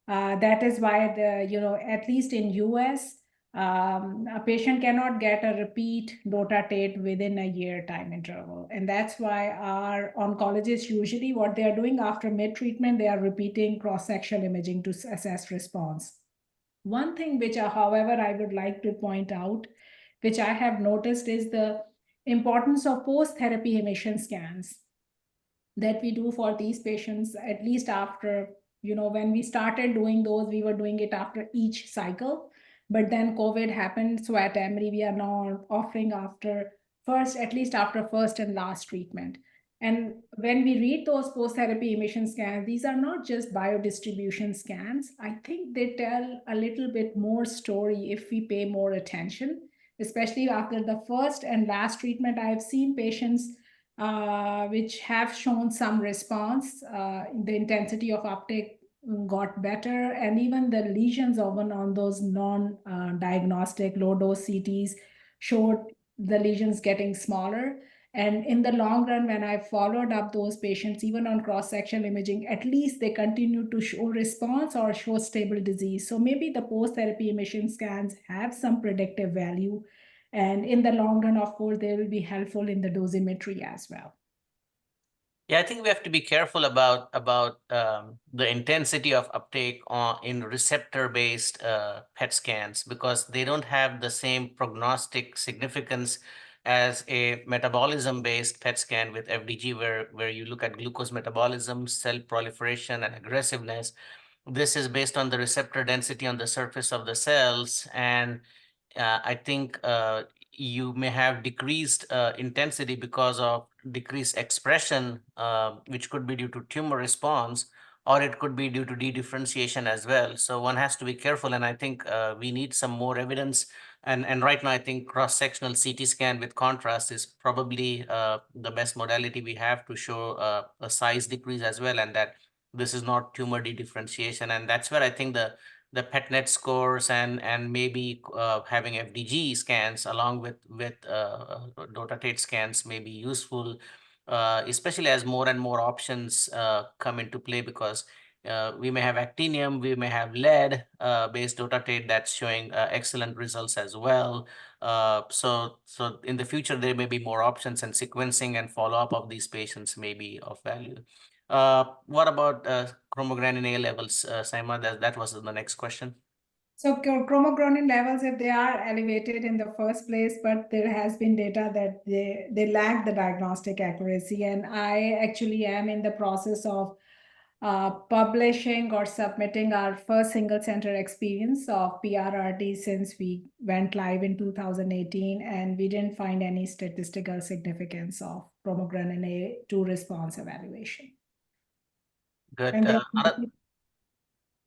That is why at least in US, a patient cannot get a repeat DOTA-TATE within a year time interval. And that's why our oncologists usually what they are doing after mid-treatment, they are repeating cross-sectional imaging to assess response. One thing which, however, I would like to point out, which I have noticed, is the importance of post-therapy emission scans that we do for these patients, at least after, when we started doing those, we were doing it after each cycle. But then COVID happened. So at Emory, we are now offering at least after first and last treatment. And when we read those post-therapy emission scans, these are not just biodistribution scans. I think they tell a little bit more story if we pay more attention, especially after the first and last treatment. I have seen patients which have shown some response. The intensity of uptake got better, and even the lesions often on those non-diagnostic low-dose CTs showed the lesions getting smaller. And in the long run, when I followed up those patients, even on cross-sectional imaging, at least they continue to show response or show stable disease. So maybe the post-therapy emission scans have some predictive value. And in the long run, of course, they will be helpful in the dosimetry as well.
Yeah, I think we have to be careful about the intensity of uptake in receptor-based PET scans, because they don't have the same prognostic significance as a metabolism-based PET scan with FDG, where you look at glucose metabolism, cell proliferation, and aggressiveness. This is based on the receptor density on the surface of the cells, and I think you may have decreased intensity because of decreased expression, which could be due to tumor response, or it could be due to dedifferentiation as well. So one has to be careful, and I think we need some more evidence. And right now, I think cross-sectional CT scan with contrast is probably the best modality we have to show a size decrease as well, and that this is not tumor dedifferentiation. And that's where I think the PETNet scores and maybe having FDG scans along with DOTA-TATE scans may be useful, especially as more and more options come into play, because we may have actinium, we may have lead based DOTA-TATE that's showing excellent results as well. So in the future, there may be more options, and sequencing and follow-up of these patients may be of value. What about chromogranin A levels, Saima? That was the next question.
So chromogranin levels, if they are elevated in the first place, but there has been data that they lack the diagnostic accuracy. And I actually am in the process of publishing or submitting our first single center experience of PRRT since we went live in 2018, and we didn't find any statistical significance of chromogranin A to response evaluation.
Good.
And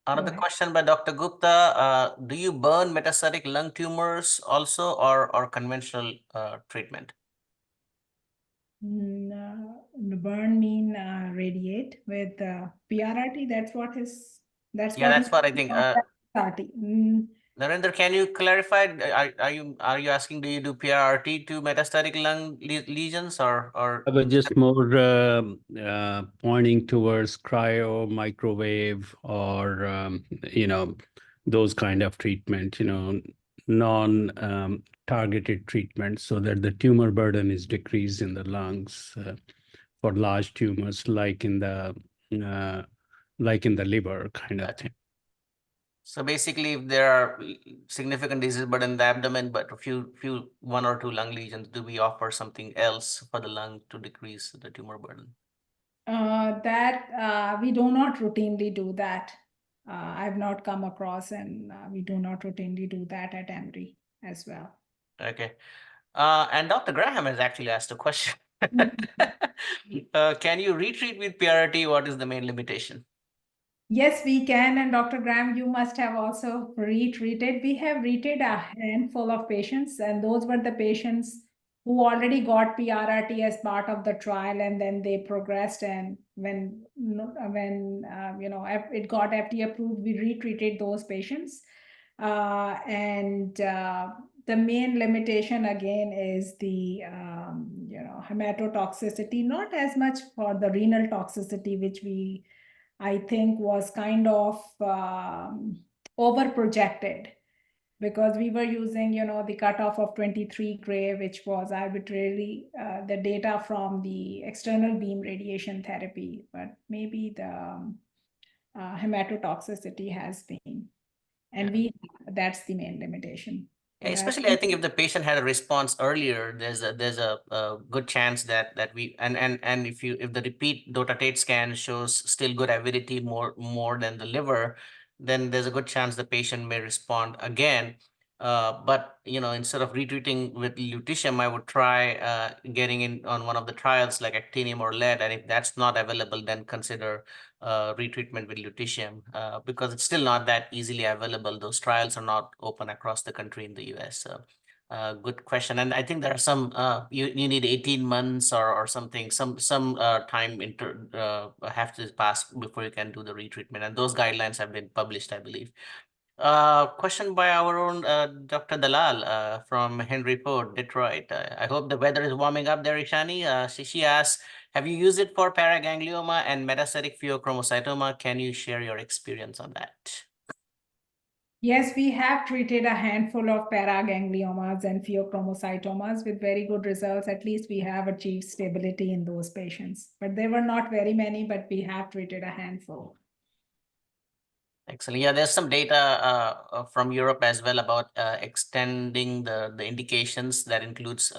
Another question by Dr. Gupta. Do you burn metastatic lung tumors also, or conventional treatment?
Burn mean radiate with PRRT. That's what
I think.
PRRT.
Narendra, can you clarify? Are you asking, do you do PRRT to metastatic lung lesions, or
I was just more pointing towards cryo, microwave, or those kind of treatment, non-targeted treatment, so that the tumor burden is decreased in the lungs for large tumors, like in the liver kind of thing.
So basically, if there are significant disease burden in the abdomen, but one or two lung lesions, do we offer something else for the lung to decrease the tumor burden?
That we do not routinely do that. I've not come across, and we do not routinely do that at Emory as well.
Okay. And Dr. Graham has actually asked a question. Can you retreat with PRRT? What is the main limitation?
Yes, we can. And Dr. Graham, you must have also retreated. We have treated a handful of patients, and those were the patients who already got PRRT as part of the trial, and then they progressed. And when it got FDA approved, we retreated those patients. The main limitation again is the hematotoxicity, not as much for the renal toxicity, which I think was kind of over projected, because we were using, the cutoff of 23 gray, which was arbitrarily the data from the external beam radiation therapy, but maybe the hematotoxicity has been, and that's the main limitation.
Especially, I think if the patient had a response earlier, there's a good chance that we and if the repeat DOTA-TATE scan shows still good avidity more than the liver, then there's a good chance the patient may respond again. But instead of retreating with lutetium, I would try getting in on one of the trials like actinium or lead, and if that's not available, then consider retreatment with lutetium because it's still not that easily available. Those trials are not open across the country in the US. So, good question, and I think there are some you need 18 months or something, some time have to pass before you can do the retreatment, and those guidelines have been published, I believe. Question by our own Dr. Dalal from Henry Ford, Detroit. I hope the weather is warming up there, Ishani. She asks, have you used it for paraganglioma and metastatic pheochromocytoma? Can you share your experience on that?
Yes, we have treated a handful of paragangliomas and pheochromocytomas with very good results. At least we have achieved stability in those patients, but there were not very many, but we have treated a handful.
Excellent. Yeah, there's some data from Europe as well about extending the indications that includes.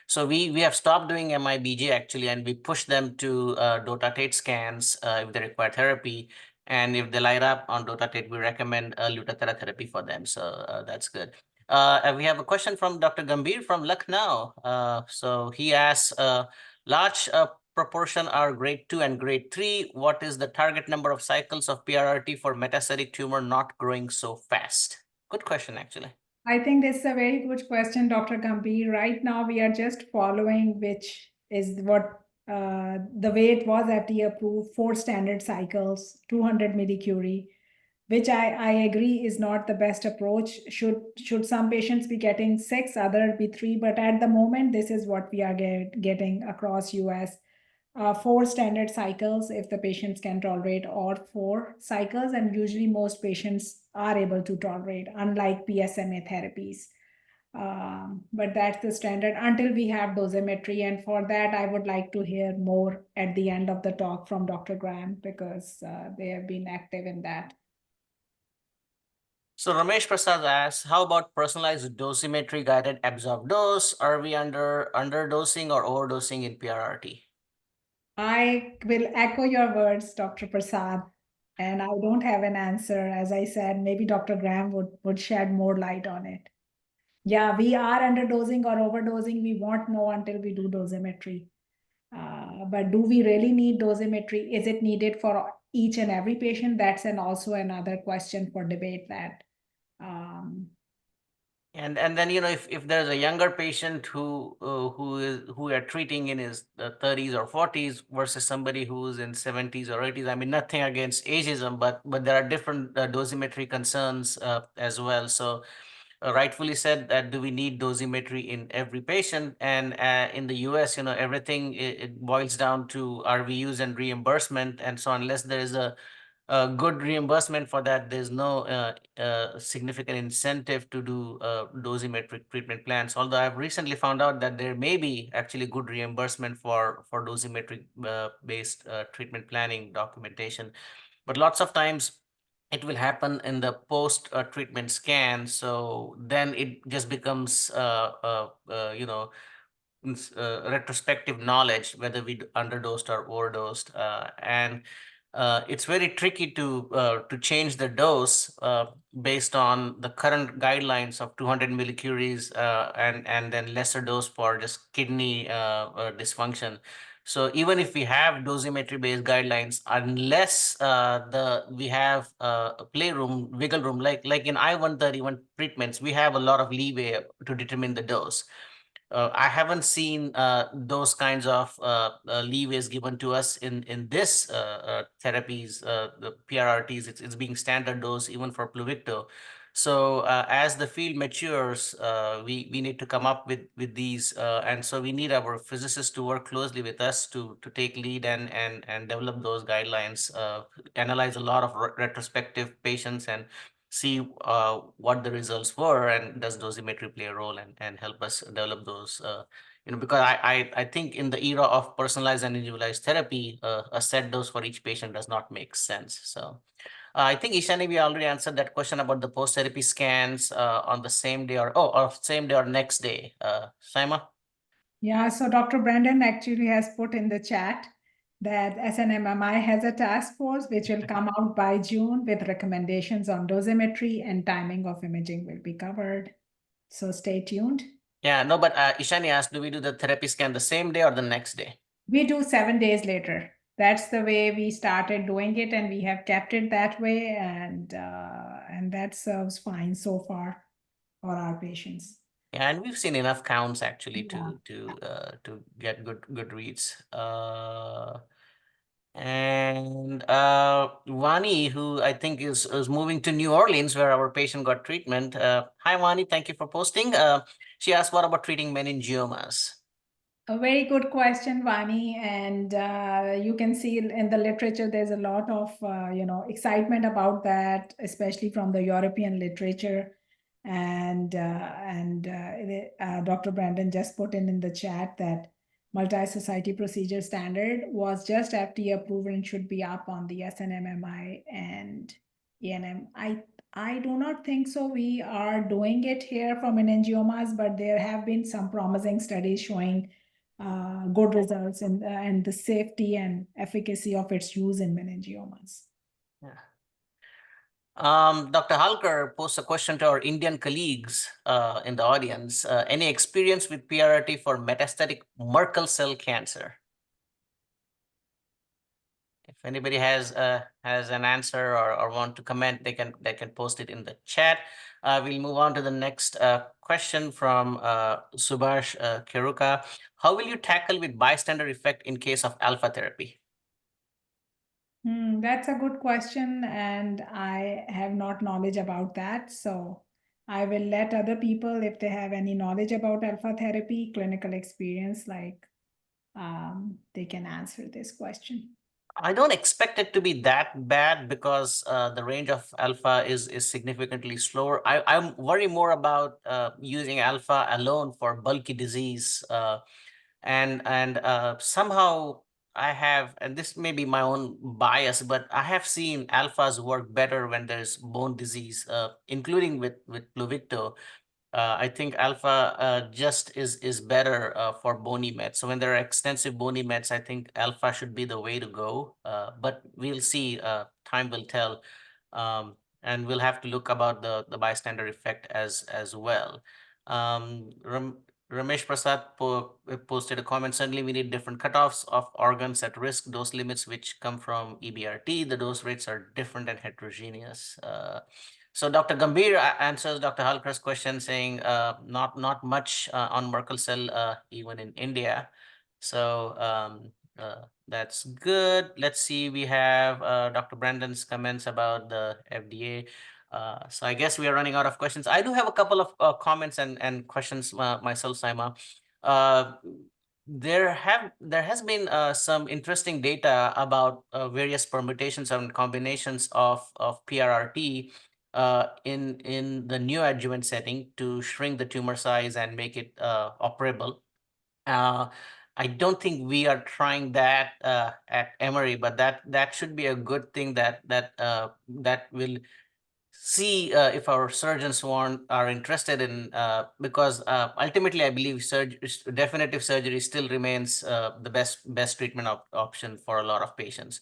So we have stopped doing MIBG actually, and we push them to dotatate scans if they require therapy. And if they light up on dotatate, we recommend Lutathera therapy for them. So that's good. And we have a question from Dr. Gambhir from Lucknow. So he asks, large proportion are grade 2 and grade 3. What is the target number of cycles of PRRT for metastatic tumor not growing so fast? Good question, actually.
I think this is a very good question, Dr. Gambhir. Right now, we are just following which is what the way it was FDA approved, 4 standard cycles, 200 millicurie, which I agree is not the best approach. Should some patients be getting 6, other be 3, but at the moment, this is what we are getting across US. 4 standard cycles if the patients can tolerate, or 4 cycles, and usually most patients are able to tolerate, unlike PSMA therapies. But that's the standard until we have dosimetry, and for that I would like to hear more at the end of the talk from Dr. Graham, because they have been active in that.
So Ramesh Prasad asks, how about personalized dosimetry guided absorb dose? Are we underdosing or overdosing in PRRT?
I will echo your words, Dr. Prasad, and I don't have an answer. As I said, maybe Dr. Graham would shed more light on it. Yeah, we are underdosing or overdosing. We won't know until we do dosimetry. But do we really need dosimetry? Is it needed for each and every patient? That's also another question for debate that.
And then if there's a younger patient who we are treating in his 30s or 40s versus somebody who's in 70s or 80s, I mean, nothing against ageism, but there are different dosimetry concerns as well. So rightfully said that do we need dosimetry in every patient? And in the US, everything it boils down to RVUs and reimbursement, and so unless there is a good reimbursement for that, there's no significant incentive to do dosimetric treatment plans. Although I've recently found out that there may be actually good reimbursement for dosimetric based treatment planning documentation, but lots of times it will happen in the post treatment scan. So then it just becomes retrospective knowledge whether we underdosed or overdosed, and it's very tricky to change the dose based on the current guidelines of 200 millicuries and then lesser dose for just kidney dysfunction. So even if we have dosimetry based guidelines, unless we have a playroom, wiggle room, like in I-131 treatments, we have a lot of leeway to determine the dose. I haven't seen those kinds of leeways given to us in this therapies, the PRRTs. It's being standard dose even for Pluvicto. So as the field matures, we need to come up with these, and so we need our physicists to work closely with us to take lead and develop those guidelines, analyze a lot of retrospective patients and see what the results were, and does dosimetry play a role and help us develop those, because I think in the era of personalized and individualized therapy, a set dose for each patient does not make sense. So I think Ishani, we already answered that question about the post-therapy scans on the same day or same day or next day. Saima?
Yeah, so Dr. Brandon actually has put in the chat that SNMMI has a task force which will come out by June with recommendations on dosimetry and timing of imaging will be covered. So stay tuned.
Yeah, no, but Ishani asked, do we do the therapy scan the same day or the next day?
We do 7 days later. That's the way we started doing it, and we have kept it that way, and that serves fine so far for our patients.
Yeah, and we've seen enough counts actually
Yeah.
to get good reads. And Vani, who I think is moving to New Orleans, where our patient got treatment. Hi, Vani, thank you for posting. She asked, what about treating meningiomas?
A very good question, Vani, and you can see in the literature there's a lot of excitement about that, especially from the European literature. And Dr. Brandon just put in the chat that multi-society procedure standard was just FDA approved and should be up on the SNMMI and ENM. I do not think so. We are doing it here for meningiomas, but there have been some promising studies showing good results and the safety and efficacy of its use in meningiomas.
Yeah. Dr. Halkar posts a question to our Indian colleagues in the audience. Any experience with PRRT for metastatic Merkel cell cancer? If anybody has an answer or want to comment, they can post it in the chat. We'll move on to the next question from Subhash Keruka. How will you tackle with bystander effect in case of alpha therapy?
That's a good question, and I have not knowledge about that. So I will let other people, if they have any knowledge about alpha therapy, clinical experience, they can answer this question.
I don't expect it to be that bad because the range of alpha is significantly slower. I worry more about using alpha alone for bulky disease, and somehow I have, and this may be my own bias, but I have seen alphas work better when there's bone disease, including with Pluvicto. I think alpha just is better for bony mets. So when there are extensive bony mets, I think alpha should be the way to go. But we'll see. Time will tell, and we'll have to look about the bystander effect as well. Ramesh Prasad posted a comment. Certainly, we need different cutoffs of organs at risk, dose limits which come from EBRT. The dose rates are different and heterogeneous. So Dr. Gambhir answers Dr. Halkar's question saying not much on Merkel cell even in India. So that's good. Let's see, we have Dr. Brandon's comments about the FDA. So I guess we are running out of questions. I do have a couple of comments and questions myself, Saima. There has been some interesting data about various permutations and combinations of PRRT in the neoadjuvant setting to shrink the tumor size and make it operable. I don't think we are trying that at Emory, but that should be a good thing that will see if our surgeons are interested in, because ultimately I believe definitive surgery still remains the best treatment option for a lot of patients.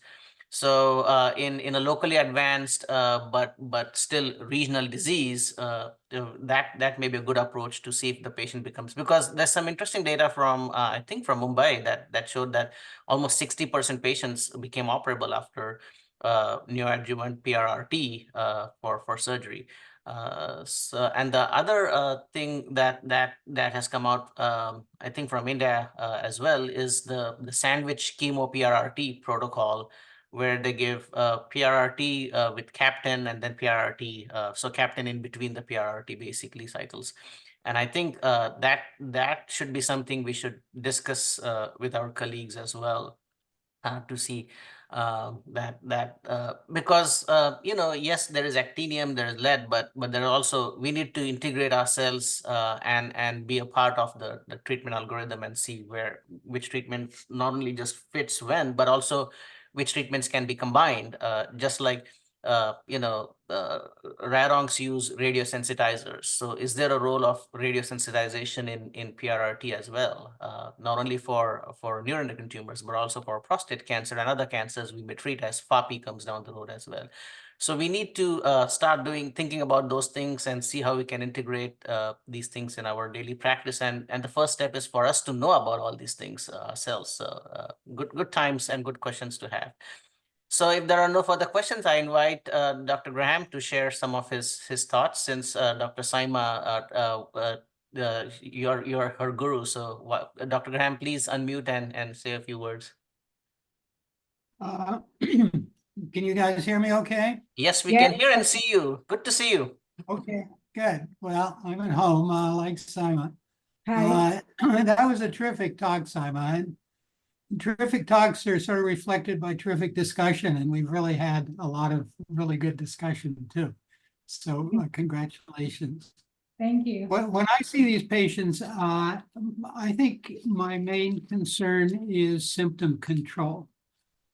So in a locally advanced but still regional disease, that may be a good approach to see if the patient becomes, because there's some interesting data from I think from Mumbai that showed that almost 60% patients became operable after neoadjuvant PRRT for surgery. And the other thing that has come out, I think from India as well, is the sandwich chemo PRRT protocol, where they give PRRT with Captain and then PRRT, so Captain in between the PRRT basically cycles. And I think that should be something we should discuss with our colleagues as well, to see because yes, there is actinium, there is lead, but there are also, we need to integrate ourselves and be a part of the treatment algorithm and see which treatment not only just fits when, but also which treatments can be combined. Just like Rarongs use radiosensitizers. So is there a role of radiosensitization in PRRT as well? Not only for neuroendocrine tumors, but also for prostate cancer and other cancers we may treat as FAPI comes down the road as well. So we need to start thinking about those things and see how we can integrate these things in our daily practice. And the first step is for us to know about all these things ourselves. So good times and good questions to have. So if there are no further questions, I invite Dr. Graham to share some of his thoughts, since Dr. Saima, you're her guru. So Dr. Graham, please unmute and say a few words.
Can you guys hear me okay?
Yes, we
Yes.
can hear and see you. Good to see you.
Okay, good. Well, I'm at home, like Saima.
Hi.
That was a terrific talk, Saima. And terrific talks are sort of reflected by terrific discussion, and we've really had a lot of really good discussion too. So congratulations.
Thank you.
When I see these patients, I think my main concern is symptom control.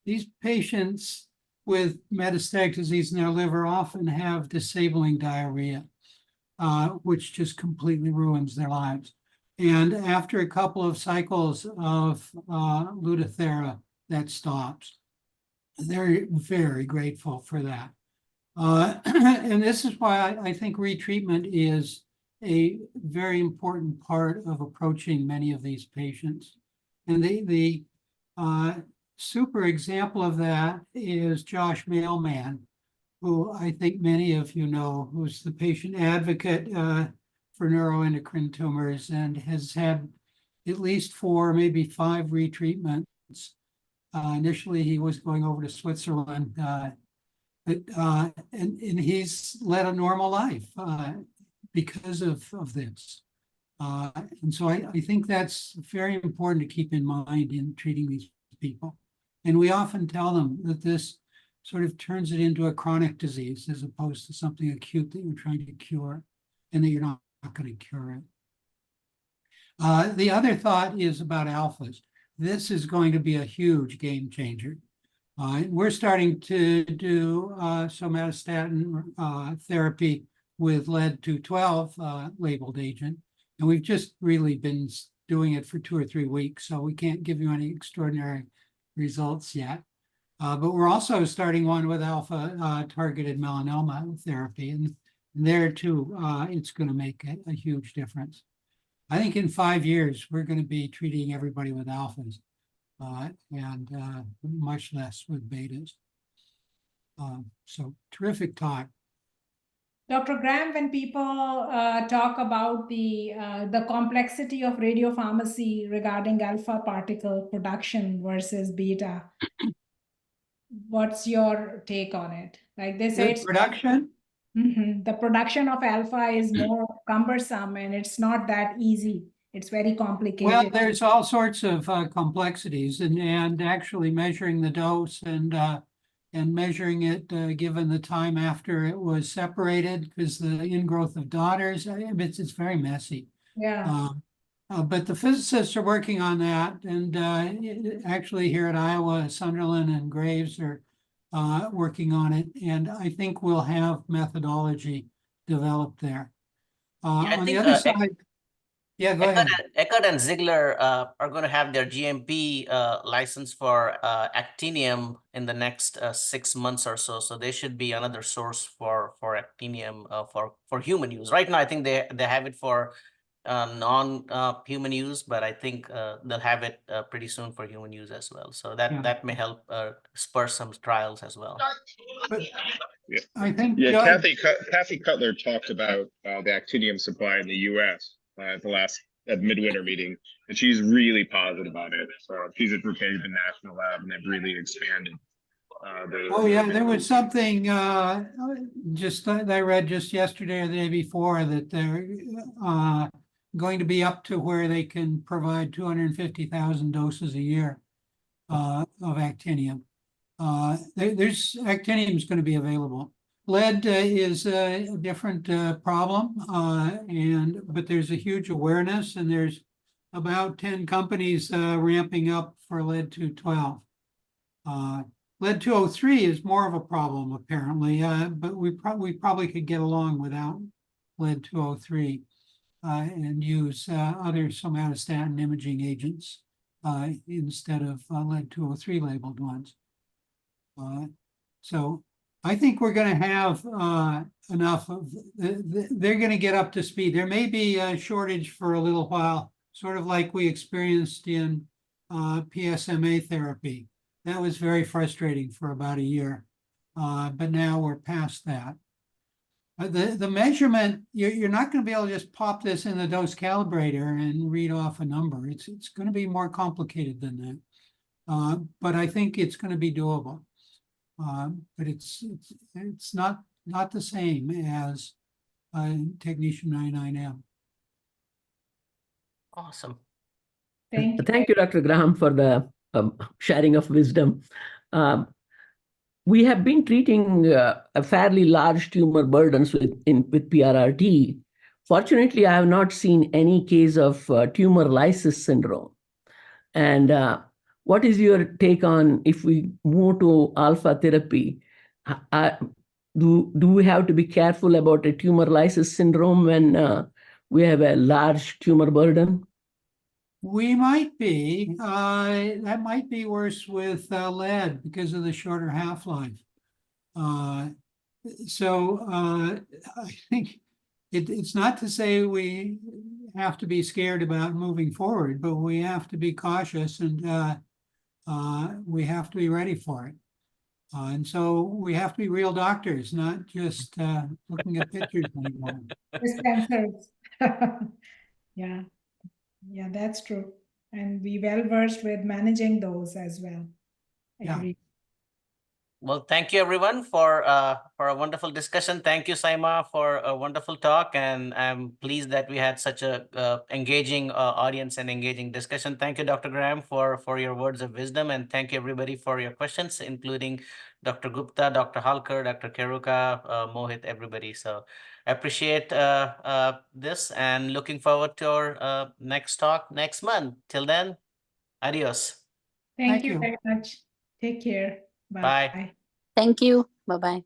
These patients with metastatic disease in their liver often have disabling diarrhea, which just completely ruins their lives. And after a couple of cycles of Lutathera, that stops. They're very grateful for that. And this is why I think retreatment is a very important part of approaching many of these patients. And the super example of that is Josh Mailman, who I think many of you know, who's the patient advocate for neuroendocrine tumors and has had at least 4, maybe 5 retreatments. Initially, he was going over to Switzerland, and he's led a normal life because of this. And so I think that's very important to keep in mind in treating these people. And we often tell them that this sort of turns it into a chronic disease as opposed to something acute that you're trying to cure and that you're not going to cure it. The other thought is about alphas. This is going to be a huge game changer. We're starting to do somatostatin therapy with lead-212 labeled agent, and we've just really been doing it for 2 or 3 weeks, so we can't give you any extraordinary results yet. But we're also starting one with alpha targeted melanoma therapy, and there too, it's going to make a huge difference. I think in 5 years, we're going to be treating everybody with alphas and much less with betas. So terrific talk.
Dr. Graham, when people talk about the complexity of radiopharmacy regarding alpha particle production versus beta, what's your take on it? Like they say,
Good production.
The production of alpha is more cumbersome and it's not that easy. It's very complicated.
Well, there's all sorts of complexities, and actually measuring the dose and measuring it given the time after it was separated, because the ingrowth of daughters, it's very messy.
Yeah.
But the physicists are working on that, and actually here at Iowa, Sunderland and Graves are working on it, and I think we'll have methodology developed there. On the other side, yeah, go ahead.
Eckert and Ziegler are going to have their GMP license for actinium in the next 6 months or so. So they should be another source for actinium for human use. Right now, I think they have it for non-human use, but I think they'll have it pretty soon for human use as well. So that may help spur some trials as well.
But
Yeah.
I think
Kathy Cutler talked about the actinium supply in the U.S. At the last midwinter meeting, and she's really positive about it. So she's at Brookhaven National Lab, and they've really expanded.
There was something just that I read just yesterday or the day before that they're going to be up to where they can provide 250,000 doses a year of actinium. There's actinium is going to be available. Lead is a different problem, but there's a huge awareness, and there's about 10 companies ramping up for lead-212. Lead-203 is more of a problem apparently, but we probably could get along without lead-203 and use other somatostatin imaging agents instead of lead-203 labeled ones. So I think we're going to have enough of, they're going to get up to speed. There may be a shortage for a little while, sort of like we experienced in PSMA therapy. That was very frustrating for about a year, but now we're past that. The measurement, you're not going to be able to just pop this in the dose calibrator and read off a number. It's going to be more complicated than that, but I think it's going to be doable. But it's not the same as technetium 99M.
Awesome.
Thank you.
Thank you, Dr. Graham, for the sharing of wisdom. We have been treating a fairly large tumor burdens with PRRT. Fortunately, I have not seen any case of tumor lysis syndrome. And what is your take on if we move to alpha therapy? Do we have to be careful about a tumor lysis syndrome when we have a large tumor burden?
We might be. That might be worse with lead because of the shorter half-life. So I think it's not to say we have to be scared about moving forward, but we have to be cautious and we have to be ready for it. And so we have to be real doctors, not just looking at pictures anymore.
Cancers. Yeah. Yeah, that's true. And we well versed with managing those as well.
Yeah.
Agree.
Well, thank you everyone for a wonderful discussion. Thank you, Saima, for a wonderful talk, and I'm pleased that we had such a engaging audience and engaging discussion. Thank you, Dr. Graham, for your words of wisdom, and thank you everybody for your questions, including Dr. Gupta, Dr. Halkar, Dr. Keruka, Mohit, everybody. So I appreciate this and looking forward to our next talk next month. Till then, adios.
Thank
Thank
you
you.
very much. Take care.
Bye.
Bye.
Thank you. Bye-bye.